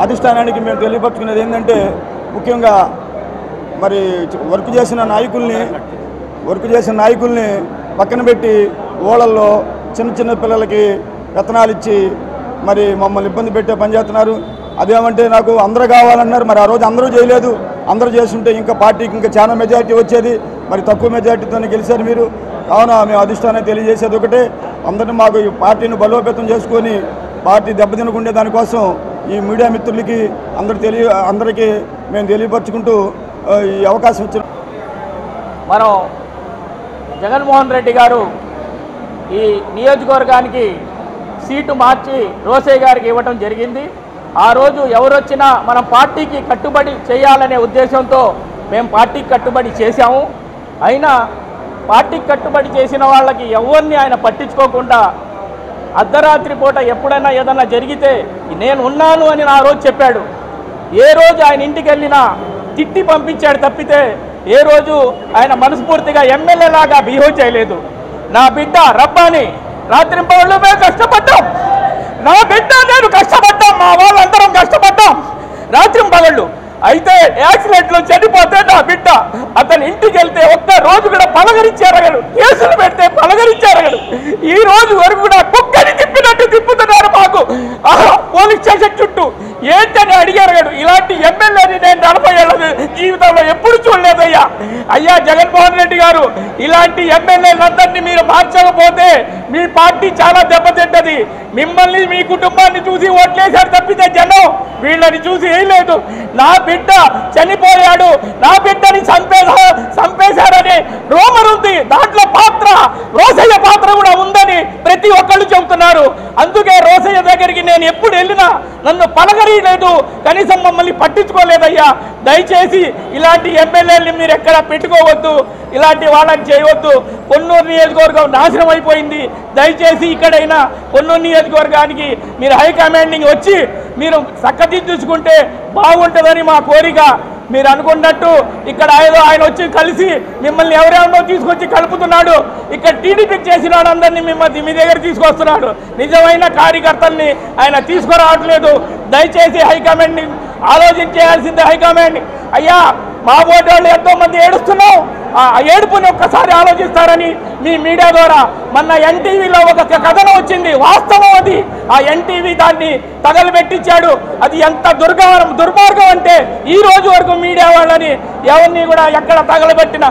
J: అధిష్టానానికి మేము తెలియపరుచుకునేది ఏంటంటే ముఖ్యంగా మరి వర్క్ చేసిన నాయకుల్ని పక్కన పెట్టి ఓళ్ళల్లో చిన్న చిన్న పిల్లలకి వేతనాలు ఇచ్చి మరి మమ్మల్ని ఇబ్బంది పెట్టే పని చేస్తున్నారు. అదేమంటే నాకు అందరూ కావాలన్నారు, మరి ఆ రోజు అందరూ చేయలేదు. అందరూ చేస్తుంటే ఇంకా పార్టీకి ఇంకా చాలా మెజారిటీ వచ్చేది, మరి తక్కువ మెజారిటీతోనే గెలిచారు మీరు. కావున మేము అధిష్టానం తెలియజేసేది ఒకటే, అందరినీ మాకు ఈ పార్టీని బలోపేతం చేసుకొని పార్టీ దెబ్బతినకుండే దానికోసం ఈ మీడియా మిత్రులకి అందరికీ మేము తెలియపరుచుకుంటూ ఈ అవకాశం ఇచ్చిన
K: మనం జగన్మోహన్ రెడ్డి గారు ఈ నియోజకవర్గానికి సీటు మార్చి రోసయ్య గారికి ఇవ్వటం జరిగింది. ఆ రోజు ఎవరొచ్చినా మనం పార్టీకి కట్టుబడి చేయాలనే ఉద్దేశంతో మేము పార్టీకి కట్టుబడి చేశాము. అయినా పార్టీకి కట్టుబడి చేసిన వాళ్ళకి ఎవరిని ఆయన పట్టించుకోకుండా అర్ధరాత్రి పూట ఎప్పుడైనా ఏదన్నా జరిగితే నేను ఉన్నాను అని ఆ రోజు చెప్పాడు. ఏ రోజు ఆయన ఇంటికి వెళ్ళినా తిట్టి పంపించాడు తప్పితే ఏ రోజు ఆయన మనస్ఫూర్తిగా ఎమ్మెల్యే లాగా బిహేవ్ చేయలేదు. నా బిడ్డ రబ్బాని రాత్రింపవళ్ళు మేము కష్టపడ్డాం, నా బిడ్డ నేను కష్టపడ్డాం, మా వాళ్ళందరం కష్టపడ్డాం రాత్రింపవళ్ళు. అయితే యాక్సిడెంట్లో చనిపోతే నా బిడ్డ అతని ఇంటికి వెళ్తే ఒక్క రోజు కూడా పలకరించారగడు, కేసులు పెడితే పలకరించారగడు. ఈ రోజు వరకు కూడా కుక్కని తిప్పినట్టు తిప్పుతున్నారు మాకు పోలీస్ స్టేషన్ చుట్టూ. ఏంటని అడిగారగడు. ఇలాంటి ఎమ్మెల్యేని నేను 40 ఏళ్ళ జీవితంలో ఎప్పుడు చూడలేదయ్యా. అయ్యా జగన్మోహన్ రెడ్డి గారు, ఇలాంటి ఎమ్మెల్యేలందరినీ మీరు మార్చకపోతే మీ పార్టీ చాలా దెబ్బతింటది. మిమ్మల్ని మీ కుటుంబాన్ని చూసి ఓట్లేశారు తప్పితే జనం వీళ్ళని చూసి వేయలేదు. నా బిడ్డ చనిపోయాడు, నా బిడ్డని చంపేశారని రోమర్ ఉంది, దాంట్లో పాత్ర రోసయ్య పాత్ర కూడా ఉందని ప్రతి ఒక్కళ్ళు చెబుతున్నారు. అందుకే రోసయ్య దగ్గరికి నేను ఎప్పుడు వెళ్ళినా నన్ను పలకరియలేదు, కనీసం మమ్మల్ని పట్టించుకోలేదయ్యా. దయచేసి ఇలాంటి ఎమ్మెల్యేలని మీరు ఎక్కడ పెట్టుకోవద్దు, ఇలాంటి వాళ్ళని చేయవద్దు. పొన్నూరు నియోజకవర్గం నాశనం అయిపోయింది. దయచేసి ఇక్కడైనా పొన్నూరు నియోజకవర్గానికి మీరు హైకమాండింగ్ వచ్చి మీరు చక్కదిద్దుకుంటే బాగుంటుందని మా కోరిక. మీరు అనుకున్నట్టు ఇక్కడ ఆయన వచ్చి కలిసి మిమ్మల్ని ఎవరెవరో తీసుకొచ్చి కలుపుతున్నాడు. ఇక్కడ టీడీపీకి చేసిన వాళ్ళందరినీ మీ దగ్గర తీసుకొస్తున్నాడు. నిజమైన కార్యకర్తల్ని ఆయన తీసుకురావట్లేదు. దయచేసి హైకమాండ్ ఆలోచించేయాల్సిందే. హైకమాండ్ అయ్యా, మా ఓటు వాళ్ళు ఎంతోమంది ఏడుస్తున్నాం, ఆ ఏడుపుని ఒక్కసారి ఆలోచిస్తారని మీ మీడియా ద్వారా మొన్న ఎన్టీవీలో ఒక కథనం వచ్చింది, వాస్తవం అది. ఆ ఎన్టీవీ దాన్ని తగలబెట్టించాడు. అది ఎంత దుర్మార్గం అంటే ఈ రోజు వరకు మీడియా వాళ్ళని ఎవరిని కూడా ఎక్కడ తగలబెట్టిన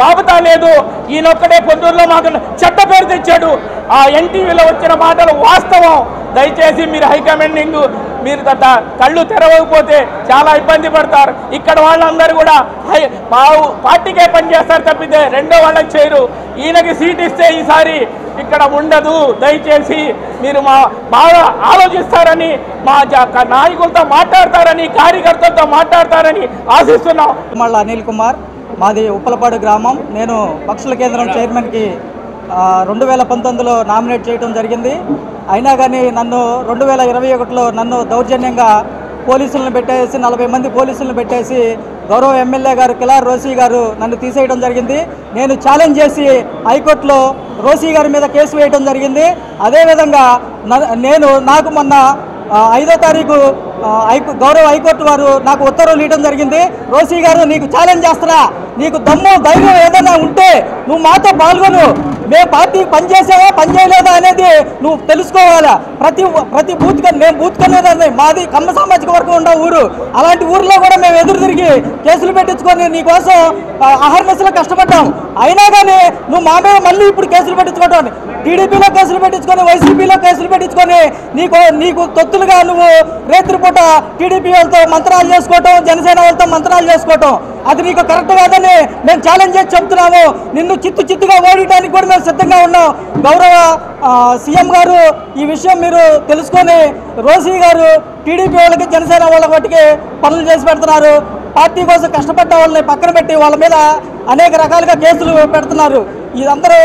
K: బాబుతా లేదు. ఈయనొక్కడే పొద్దుల్లో మాకు చెడ్డ పేరు తెచ్చాడు. ఆ ఎన్టీవీలో వచ్చిన మాటలు వాస్తవం. దయచేసి మీరు హైకమాండింగ్ మీరు కళ్ళు తెరవకపోతే చాలా ఇబ్బంది పడతారు. ఇక్కడ వాళ్ళందరూ కూడా మా పార్టీకే పనిచేస్తారు తప్పితే రెండో వాళ్ళకి చేయరు. ఈయనకి సీట్ ఇస్తే ఈసారి ఇక్కడ ఉండదు. దయచేసి మీరు బాగా ఆలోచిస్తారని, మా నాయకులతో మాట్లాడతారని, కార్యకర్తలతో మాట్లాడతారని ఆశిస్తున్నాం.
L: మళ్ళీ అనిల్ కుమార్, మాది ఉప్పలపాడు గ్రామం. నేను పక్షుల కేంద్రం చైర్మన్కి 2019లో నామినేట్ చేయడం జరిగింది. అయినా కానీ నన్ను 2021లో నన్ను దౌర్జన్యంగా పోలీసులను పెట్టేసి 40 మంది పోలీసులను పెట్టేసి గౌరవ ఎమ్మెల్యే గారు కిలార్ రోసీ గారు నన్ను తీసేయడం జరిగింది. నేను ఛాలెంజ్ చేసి హైకోర్టులో రోసీ గారి మీద కేసు వేయడం జరిగింది. అదేవిధంగా నాకు మొన్న 5వ తారీఖు గౌరవ హైకోర్టు వారు నాకు ఉత్తర్వులు ఇవ్వడం జరిగింది. రోసీ గారు, నీకు ఛాలెంజ్ చేస్తున్నా, నీకు దమ్ము ధైర్యం ఏదైనా ఉంటే నువ్వు మాతో పాల్గొను. మేము పార్టీకి పనిచేసావా పని చేయలేదా అనేది నువ్వు తెలుసుకోవాలా. ప్రతి బూత్ మేము బూత్ కనేదాన్ని, మాది కమ్మ సామాజిక వర్గం ఉన్న ఊరు. అలాంటి ఊర్లో కూడా మేము ఎదురు తిరిగి కేసులు పెట్టించుకొని నీకోసం అహర్నిశలో కష్టపడ్డాం. అయినా కానీ నువ్వు మా మీద మళ్ళీ ఇప్పుడు కేసులు పెట్టించుకోవటం, టీడీపీలో కేసులు పెట్టించుకొని వైసీపీలో కేసులు పెట్టించుకొని నీకు తొత్తులుగా నువ్వు రేత్రిపూట టీడీపీ వాళ్ళతో మంత్రాలు చేసుకోవటం, జనసేన వాళ్ళతో మంత్రాలు చేసుకోవటం అది నీకు కరెక్ట్ కాదని మేము ఛాలెంజ్ చేసి చెప్తున్నాము. నిన్ను చిత్తుగా ఓడించడానికి కూడా మేము సిద్ధంగా ఉన్నాం. గౌరవ సీఎం గారు ఈ విషయం మీరు తెలుసుకొని రోసీ గారు టీడీపీ వాళ్ళకి జనసేన వాళ్ళ వాటికి పనులు చేసి పెడుతున్నారు. పార్టీ కోసం కష్టపడ్డ వాళ్ళని పక్కన పెట్టి వాళ్ళ మీద అనేక రకాలుగా కేసులు పెడుతున్నారు. ఇదందరూ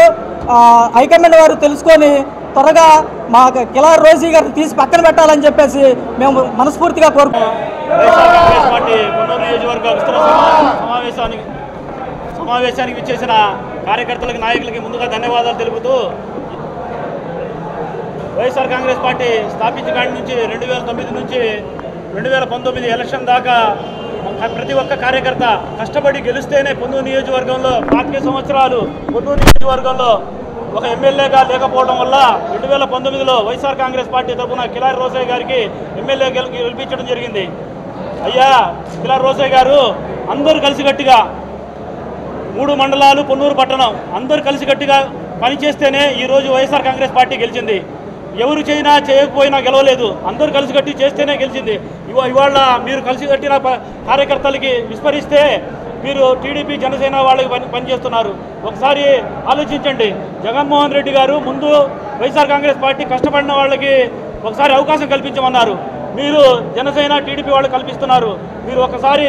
L: హైకమాండ్ వారు తెలుసుకొని త్వరగా మా కిలార్ రోసీ గారిని తీసి పక్కన పెట్టాలని చెప్పేసి మేము మనస్ఫూర్తిగా కోరుకుంటున్నాం.
M: సమావేశానికి విచ్చేసిన కార్యకర్తలకి, నాయకులకి ముందుగా ధన్యవాదాలు తెలుపుతూ, వైఎస్ఆర్ కాంగ్రెస్ పార్టీ స్థాపించిన కాడి నుంచి 2009 నుంచి 2019 ఎలక్షన్ దాకా ప్రతి ఒక్క కార్యకర్త కష్టపడి గెలిస్తేనే పొన్నూరు నియోజకవర్గంలో 25 సంవత్సరాలు పొన్నూరు నియోజకవర్గంలో ఒక ఎమ్మెల్యేగా లేకపోవడం వల్ల 2019లో వైఎస్ఆర్ కాంగ్రెస్ పార్టీ తరఫున కిలార్ రోసయ్య గారికి ఎమ్మెల్యే గెలిపించడం జరిగింది. అయ్యా కిలార్ రోసయ్య గారు, అందరూ కలిసికట్టుగా 3 మండలాలు పొన్నూరు పట్టణం అందరూ కలిసికట్టుగా పనిచేస్తేనే ఈరోజు వైఎస్ఆర్ కాంగ్రెస్ పార్టీ గెలిచింది. ఎవరు చేయకపోయినా గెలవలేదు, అందరూ కలిసికట్టి చేస్తేనే గెలిచింది. ఇవాళ మీరు కలిసికట్టిన కార్యకర్తలకి విస్మరిస్తే మీరు టీడీపీ జనసేన వాళ్ళకి పనిచేస్తున్నారు. ఒకసారి ఆలోచించండి. జగన్మోహన్ రెడ్డి గారు ముందు వైఎస్ఆర్ కాంగ్రెస్ పార్టీ కష్టపడిన వాళ్ళకి ఒకసారి అవకాశం కల్పించమన్నారు. మీరు జనసేన టీడీపీ వాళ్ళు కల్పిస్తున్నారు. మీరు ఒకసారి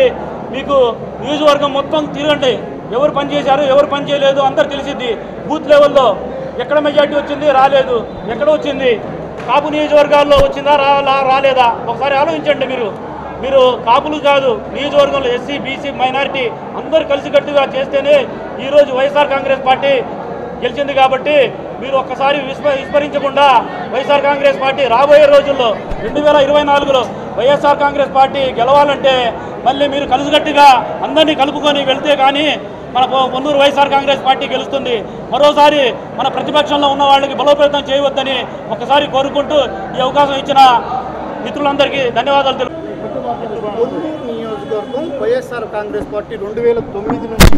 M: మీకు నియోజకవర్గం మొత్తం తిరగండి, ఎవరు పనిచేశారు ఎవరు పని చేయలేదు అందరు తెలిసిద్ది. బూత్ లెవెల్లో ఎక్కడ మెజార్టీ వచ్చింది, రాలేదు, ఎక్కడ వచ్చింది, కాపు నియోజకవర్గాల్లో వచ్చిందా రాలేదా ఒకసారి ఆలోచించండి. మీరు కాపులు కాదు, నియోజకవర్గంలో ఎస్సీ బీసీ మైనారిటీ అందరూ కలిసికట్టుగా చేస్తేనే ఈరోజు వైఎస్ఆర్ కాంగ్రెస్ పార్టీ గెలిచింది. కాబట్టి మీరు ఒక్కసారి విస్మరించకుండా వైఎస్ఆర్ కాంగ్రెస్ పార్టీ రాబోయే రోజుల్లో 2024లో వైఎస్ఆర్ కాంగ్రెస్ పార్టీ గెలవాలంటే మళ్ళీ మీరు కలిసికట్టుగా అందరినీ కలుపుకొని వెళ్తే కానీ మన పొన్నూరు వైఎస్ఆర్ కాంగ్రెస్ పార్టీ గెలుస్తుంది. మరోసారి మన ప్రతిపక్షంలో ఉన్న వాళ్ళకి బలోపేతం చేయవద్దని ఒకసారి కోరుకుంటూ ఈ అవకాశం ఇచ్చిన మిత్రులందరికీ ధన్యవాదాలు తెలుపు.
N: పొన్నూరు నియోజకవర్గం వైఎస్ఆర్ కాంగ్రెస్ పార్టీ 2009 నుంచి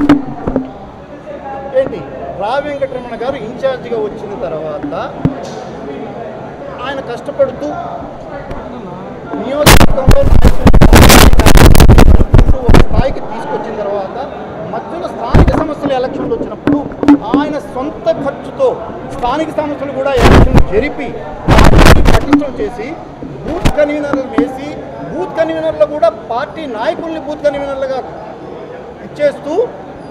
N: రా వెంకటరమణ గారు ఇన్ఛార్జిగా వచ్చిన తర్వాత ఆయన కష్టపడుతూ నియోజకవర్గంలో ఒక స్థాయికి తీసుకొచ్చిన తర్వాత మధ్యలో స్థానిక సమస్యలు ఎలక్షన్లు వచ్చినప్పుడు ఆయన సొంత ఖర్చుతో స్థానిక సమస్యలు కూడా ఎలక్షన్లు జరిపి పటిష్టం చేసి బూత్ కన్వీనర్లు వేసి బూత్ కన్వీనర్లు కూడా పార్టీ నాయకుల్ని బూత్ కన్వీనర్లుగా ఇచ్చేస్తూ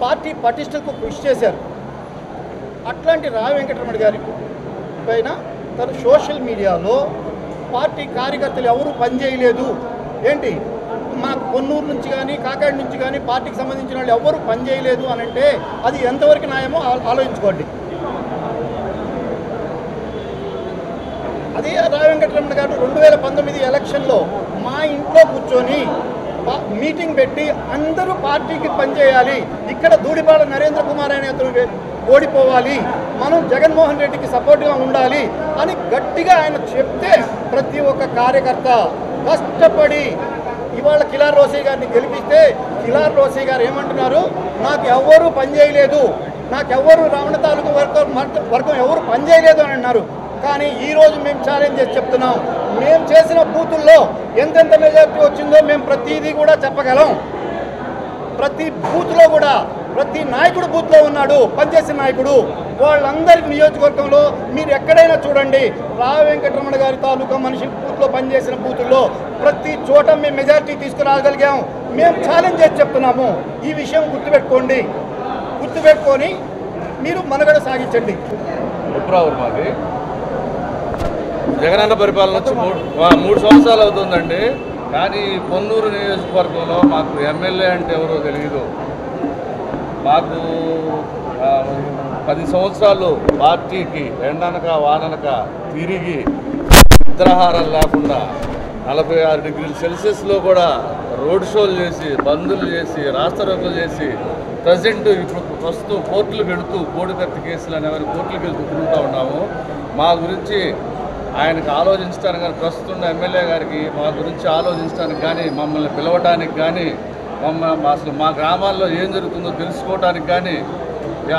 N: పార్టీ పటిష్టకు కృషి చేశారు. అట్లాంటి రా వెంకటరమణ గారి పైన తను సోషల్ మీడియాలో పార్టీ కార్యకర్తలు ఎవరు పనిచేయలేదు, మా పొన్నూరు నుంచి కానీ కాకాడి నుంచి కానీ పార్టీకి సంబంధించిన వాళ్ళు ఎవరు పనిచేయలేదు అని అంటే అది ఎంతవరకు న్యాయమో ఆలోచించుకోండి. అదే రా వెంకటరమణ గారు 2019 ఎలక్షన్లో మా ఇంట్లో కూర్చొని మీటింగ్ పెట్టి అందరూ పార్టీకి పనిచేయాలి, ఇక్కడ ధూళిపాడ నరేంద్ర కుమార్ అనే అతను ఓడిపోవాలి, మనం జగన్మోహన్ రెడ్డికి సపోర్ట్గా ఉండాలి అని గట్టిగా ఆయన చెప్తే ప్రతి ఒక్క కార్యకర్త కష్టపడి ఇవాళ కిలార్ రోసయ్య గారిని గెలిపిస్తే కిలార్ రోసయ్య గారు ఏమంటున్నారు, నాకు ఎవ్వరూ పనిచేయలేదు, నాకెవ్వరు రావణ తాలూకు వర్గం ఎవరు పనిచేయలేదు అని అన్నారు. కానీ ఈరోజు మేము ఛాలెంజ్ చేసి చెప్తున్నాం, మేము చేసిన బూతుల్లో ఎంతెంత మెజారిటీ వచ్చిందో మేము ప్రతిదీ కూడా చెప్పగలం. ప్రతి బూత్లో కూడా ప్రతి నాయకుడు బూత్లో ఉన్నాడు, పనిచేసిన నాయకుడు. వాళ్ళందరి నియోజకవర్గంలో మీరు ఎక్కడైనా చూడండి, రావు వెంకటరమణ గారి తాలూకా మనిషి బూత్లో పనిచేసిన బూతుల్లో ప్రతి చోట మేము మెజారిటీ తీసుకురాగలిగాం. మేము ఛాలెంజ్ చేసి చెప్తున్నాము. ఈ విషయం గుర్తుపెట్టుకొని మీరు మనుగడ సాగించండి.
O: ఉప్రావూరు మాది. జగనన్న పరిపాలన వచ్చి 3 సంవత్సరాలు అవుతుందండి. కానీ పొన్నూరు నియోజకవర్గంలో మాకు ఎమ్మెల్యే అంటే ఎవరో తెలియదు. మాకు 10 సంవత్సరాలు పార్టీకి ఎండనక వాననక తిరిగి నిద్రాహారం లేకుండా 46 డిగ్రీల సెల్సియస్లో కూడా రోడ్ షోలు చేసి, బందులు చేసి, రాస్తారోకలు చేసి, ప్రజెంట్ ఇప్పుడు ప్రస్తుతం కోర్టులు పెడుతూ కోడికత్తి కేసులు అనేవారు కోర్టులకు వెళ్తూ తిరుగుతూ ఉన్నాము. మా గురించి ఆయనకు ఆలోచించడానికి కానీ, ప్రస్తుతం ఎమ్మెల్యే గారికి మా గురించి ఆలోచించడానికి కానీ, మమ్మల్ని పిలవటానికి కానీ, అసలు మా గ్రామాల్లో ఏం జరుగుతుందో తెలుసుకోవటానికి కానీ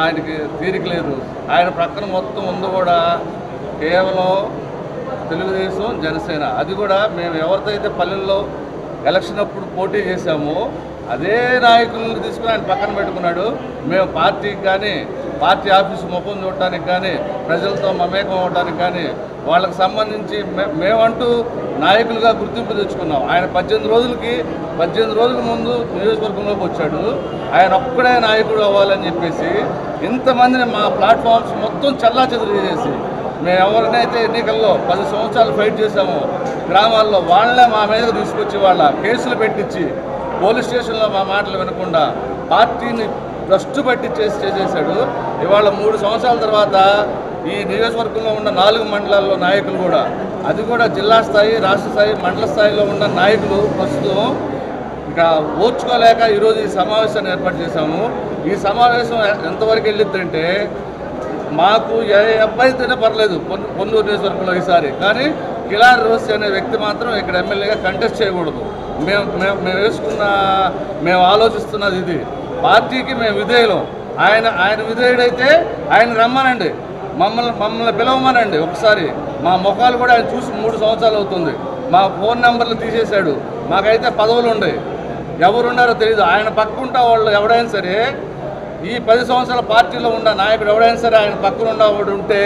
O: ఆయనకి తీరిక లేదు. ఆయన ప్రక్కన మొత్తం ముందు కూడా కేవలం తెలుగుదేశం, జనసేన. అది కూడా మేము ఎవరితో అయితే పల్లెల్లో ఎలక్షన్ అప్పుడు పోటీ చేశామో అదే నాయకులను తీసుకుని ఆయన పక్కన పెట్టుకున్నాడు. మేము పార్టీకి కానీ, పార్టీ ఆఫీసు ముఖం చూడటానికి కానీ, ప్రజలతో మమేకం అవ్వడానికి కానీ, వాళ్ళకి సంబంధించి మేమంటూ నాయకులుగా గుర్తింపు తెచ్చుకున్నాం. ఆయన 18 రోజుల ముందు నియోజకవర్గంలోకి వచ్చాడు. ఆయన ఒక్కడే నాయకుడు అవ్వాలని చెప్పేసి ఇంతమందిని మా ప్లాట్ఫామ్స్ మొత్తం చల్లాచెదురు చేసి, మేము ఎవరినైతే ఎన్నికల్లో 10 సంవత్సరాలు ఫైట్ చేశామో గ్రామాల్లో వాళ్ళే మా మీద తీసుకొచ్చి వాళ్ళ కేసులు పెట్టించి పోలీస్ స్టేషన్లో మా మాటలు వినకుండా పార్టీని భ్రష్టు పట్టి చేసేసాడు. ఇవాళ 3 సంవత్సరాల తర్వాత ఈ నియోజకవర్గంలో ఉన్న 4 మండలాల్లో నాయకులు కూడా, అది కూడా జిల్లా స్థాయి, రాష్ట్ర స్థాయి, మండల స్థాయిలో ఉన్న నాయకులు ప్రస్తుతం ఇక ఓర్చుకోలేక ఈరోజు ఈ సమావేశాన్ని ఏర్పాటు చేశాము. ఈ సమావేశం ఎంతవరకు వెళ్ళిద్దంటే, మాకు ఏ అబ్బాయితోనే పర్లేదు పొన్నూరు నియోజకవర్గంలో ఈసారి, కానీ కిలారి రోసి అనే వ్యక్తి మాత్రం ఇక్కడ ఎమ్మెల్యేగా కంటెస్ట్ చేయకూడదు. మేము ఆలోచిస్తున్నది ఇది. పార్టీకి మేము విధేయులం. ఆయన విధేయుడైతే ఆయన రమ్మనండి, మమ్మల్ని పిలవమనండి. ఒకసారి మా ముఖాలు కూడా ఆయన చూసి 3 సంవత్సరాలు అవుతుంది. మా ఫోన్ నెంబర్లు తీసేశాడు. మాకైతే పదవులు ఉండేవి, ఎవరున్నారో తెలియదు. ఆయన పక్కకుంటా వాళ్ళు ఎవడైనా సరే, ఈ 10 సంవత్సరాల పార్టీలో ఉన్న నాయకుడు ఎవడైనా సరే ఆయన పక్కన ఉన్నవాడు ఉంటే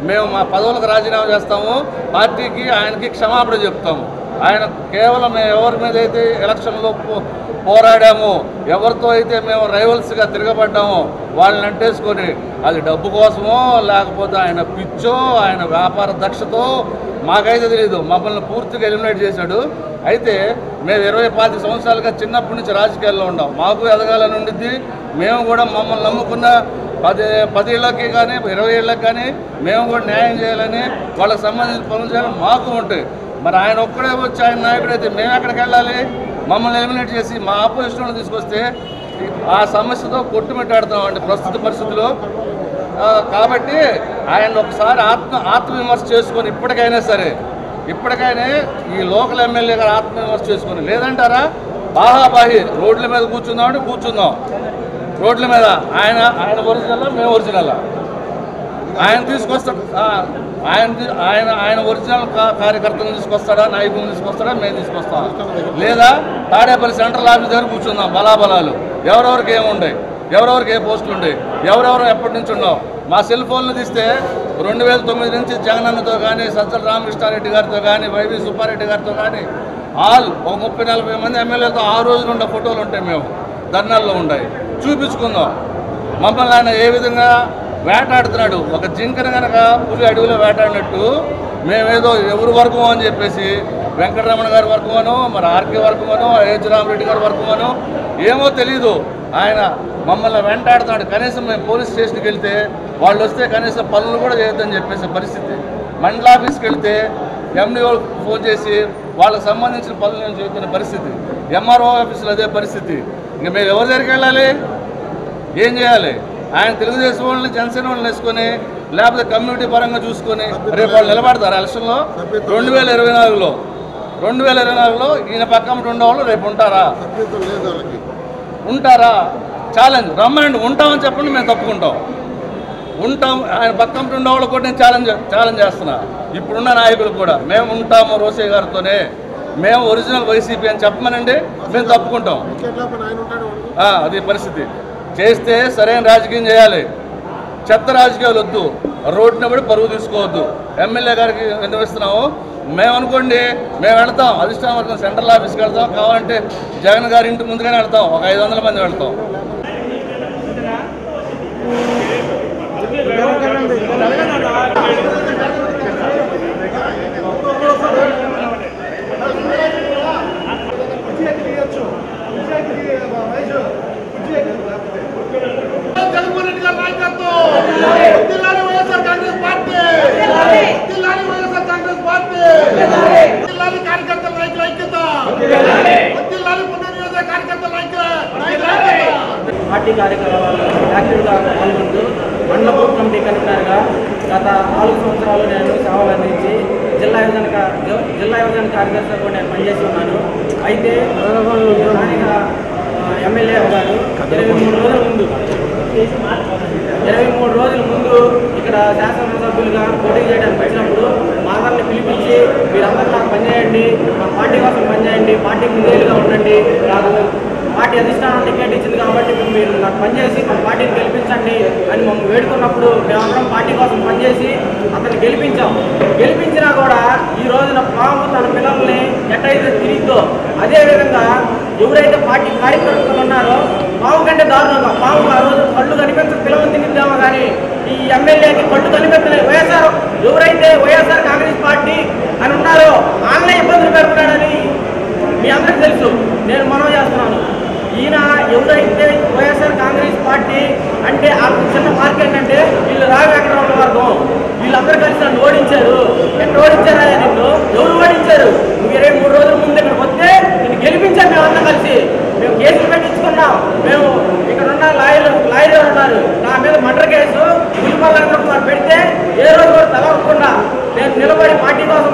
O: మేము మా పదవులకు రాజీనామా చేస్తాము, పార్టీకి ఆయనకి క్షమాపణ చెప్తాము. ఆయన కేవలం మేము ఎవరి మీద అయితే ఎలక్షన్లో పోరాడామో, ఎవరితో అయితే మేము రైవల్స్గా తిరగబడ్డామో వాళ్ళని అంటేసుకొని, అది డబ్బు కోసమో లేకపోతే ఆయన పిచ్చో ఆయన వ్యాపార దక్షతో మాకైతే తెలియదు, మమ్మల్ని పూర్తిగా ఎలిమినేట్ చేశాడు. అయితే మేము 25 సంవత్సరాలుగా చిన్నప్పటి నుంచి రాజకీయాల్లో ఉన్నాం. మాకు ఎదగాలని ఉండిద్ది. మేము కూడా మమ్మల్ని నమ్ముకున్న 10 ఏళ్ళకి కానీ 20 ఏళ్ళకి కానీ మేము కూడా న్యాయం చేయాలని, వాళ్ళకి సంబంధించిన పనులు చేయాలని మాకు ఉంటాయి. మరి ఆయన ఒక్కడే వచ్చి ఆయన నాయకుడు అయితే మేము ఎక్కడికి వెళ్ళాలి? మమ్మల్ని ఎలిమినేట్ చేసి మా ఆపోజిషన్లో తీసుకొస్తే ఆ సమస్యతో కొట్టుమిట్టాడుతున్నామండి ప్రస్తుత పరిస్థితుల్లో. కాబట్టి ఆయన ఒకసారి ఆత్మవిమర్శ చేసుకొని ఇప్పటికైనా ఈ లోకల్ ఎమ్మెల్యే గారు ఆత్మవిమర్శ చేసుకొని, లేదంటారా బాహాబాహి రోడ్ల మీద కూర్చుందాం. రోడ్ల మీద ఆయన ఒరిజినల్, మేము ఒరిజినల్. ఆయన తీసుకొస్తాడు, ఆయన ఒరిజినల్ కార్యకర్తలను తీసుకొస్తాడా, నాయకులను తీసుకొస్తాడా, మేము తీసుకొస్తాం. లేదా తాడేపల్లి సెంట్రల్ ఆఫీస్ దగ్గర కూర్చుందాం. బలాబలాలు ఎవరెవరికి ఏముండే, ఎవరెవరికి ఏ పోస్టులు ఉండే, ఎవరెవరు ఎప్పటి నుంచి ఉన్నాం. మా సెల్ ఫోన్లు తీస్తే 2009 నుంచి జగనన్నతో కానీ, సజ్జల రామకృష్ణారెడ్డి గారితో కానీ, వైవి సుబ్బారెడ్డి గారితో కానీ ఒక 30-40 మంది ఎమ్మెల్యేలతో ఆ రోజులు ఉండే ఫోటోలు ఉంటాయి. మేము ధర్నాల్లో ఉన్నాయి, చూపించుకుందాం. మమ్మల్ని ఆయన ఏ విధంగా వేటాడుతున్నాడు. ఒక జింకను కనుక పులి అడవిలో వేటాడినట్టు మేమేదో ఎవరి వర్గం అని చెప్పేసి వెంకటరమణ గారి వర్గమనో, మరి ఆర్కే వర్గమనో, ఏజ్ రామరెడ్డి గారి వర్గమనో ఏమో తెలీదు. ఆయన మమ్మల్ని వెంటాడుతున్నాడు. కనీసం మేము పోలీస్ స్టేషన్కి వెళ్తే వాళ్ళు వస్తే కనీసం పనులు కూడా చేయొద్దని చెప్పేసి పరిస్థితి. మండల ఆఫీస్కి వెళ్తే ఎండిఓ ఫోన్ చేసి వాళ్ళకి సంబంధించిన పనులు నేను చేస్తున్న పరిస్థితి. ఎంఆర్ఓ ఆఫీసులో అదే పరిస్థితి. ఇంక మేము ఎవరి దగ్గరికి వెళ్ళాలి, ఏం చేయాలి? ఆయన తెలుగుదేశం వాళ్ళని, జనసేన వాళ్ళని వేసుకొని, లేకపోతే కమ్యూనిటీ పరంగా చూసుకొని రేపు వాళ్ళు నిలబడతారు ఎలక్షన్లో. 2024లో ఈయన పక్కన ఉండేవాళ్ళు రేపు ఉంటారా? ఛాలెంజ్ రమ్మనండి, ఉంటామని చెప్పండి, మేము తప్పుకుంటాం. ఉంటాం. ఆయన పక్కన ఉన్న వాళ్ళు కూడా నేను ఛాలెంజ్ చేస్తున్నా, ఇప్పుడున్న నాయకులు కూడా మేము ఉంటాము రోసయ్య గారితోనే, మేము ఒరిజినల్ వైసీపీ అని చెప్పమనండి, మేము తప్పుకుంటాం. అది పరిస్థితి. చేస్తే సరైన రాజకీయం చేయాలి, చెత్త రాజకీయాలు వద్దు, రోడ్డున పడి పరువు తీసుకోవద్దు. ఎమ్మెల్యే గారికి విన్నవిస్తున్నాము, మేము అనుకోండి మేము వెళ్తాం, అధిష్టాన వర్గం సెంట్రల్ ఆఫీస్కి వెళ్తాం, కావాలంటే జగన్ గారి ఇంటి ముందుగానే వెళ్తాం, ఒక 500 మంది వెళ్తాం.
L: పార్టీ కార్యక్రమాల్లో యాక్టివ్గా పాల్గొంటూ మండల బూత్ కమిటీ కన్వీనర్గా గత 4 సంవత్సరాలు నేను సేవలు అందించి జిల్లా యువజన కార్యదర్శిగా కూడా నేను పనిచేసి ఉన్నాను. అయితే స్థానిక ఎమ్మెల్యే గారు 23 రోజుల ముందు ఇక్కడ శాసనసభ్యులుగా పోటీ చేయడానికి వచ్చినప్పుడు మా అందరిని పిలిపించి మీరందరూ నాకు పనిచేయండి, మా పార్టీ కోసం పనిచేయండి, పార్టీ ముందేలుగా ఉండండి, నాకు పార్టీ అధిష్టానం టికెట్ ఇచ్చింది కాబట్టి మీరు నాకు పనిచేసి మా పార్టీని గెలిపించండి అని మమ్మల్ని వేడుకున్నప్పుడు మేమందరం పార్టీ కోసం పనిచేసి అతన్ని గెలిపించినా కూడా ఈ రోజున పాము తన పిల్లల్ని ఎట్టయితే తిరిగిద్దో అదేవిధంగా ఎవరైతే పార్టీ కార్యకర్తలు ఉన్నారో పాము కంటే దారుణంగా పాము ఆ రోజు కళ్ళు కనిపించక పిల్లలు తిరిగిద్దామో కానీ ఈ ఎమ్మెల్యేకి కళ్ళు కనిపించలేదు. ఎవరైతే వైఎస్ఆర్ కాంగ్రెస్ పార్టీ అని ఉన్నారో వాళ్ళే ఇబ్బందులు పెడుతున్నాడని మీ అందరికీ తెలుసు. నేను మనవి చేస్తున్నాను, ఈయన ఎవరైతే వైఎస్ఆర్ కాంగ్రెస్ పార్టీ అంటే ఆ చిన్న మార్కెట్ అంటే వీళ్ళు రాఘవేంద్రరావు వర్గం వీళ్ళందరూ కలిసి నన్ను ఓడించారు. ఎక్కడ ఓడించారా నిన్ను? ఎవరు ఓడించారు? 23 రోజుల ముందు ఇక్కడికి వస్తే నిన్ను గెలిపించాం. మేమంతా కలిసి మేము కేసులు పెట్టించుకున్నాం. మేము ఇక్కడ ఉన్న లాయర్లు ఉన్నారు, నా మీద మర్డర్ కేసు గురిపల్లంగా పెడితే ఏ రోజు కూడా తలవకుండా నేను నిలబడి పార్టీ కోసం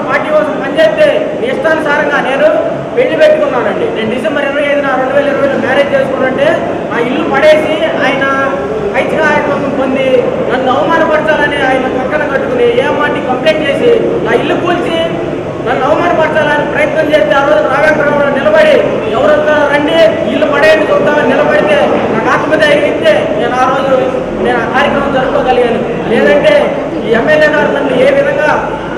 L: పనిచేస్తే నీ ఇష్టానుసారంగా నేను పెళ్లి పెట్టుకున్నానండి. నేను డిసెంబర్ 25న 2020లో మ్యారేజ్ చేసుకున్నంటే ఆ ఇల్లు పడేసి ఆయన ఐచ్ఛికాయత్వం పొంది నన్ను అవమానపరచాలని ఆయన పక్కన కట్టుకుని ఏమాటి కంప్లైంట్ చేసి నా ఇల్లు కూల్చి నన్ను అవమానపరచాలని ప్రయత్నం చేస్తే ఆ రోజు రాఘవేంద్రరావు నిలబడి ఎవరంతా రండి ఇల్లు పడేయండి చూద్దామని నిలబడితే నాకు ఆత్మ ధైర్యం ఇస్తే నేను ఆ రోజు ఆ కార్యక్రమం జరుపుకోగలిగాను. లేదంటే ఈ ఎమ్మెల్యే గారు నన్ను ఏ విధంగా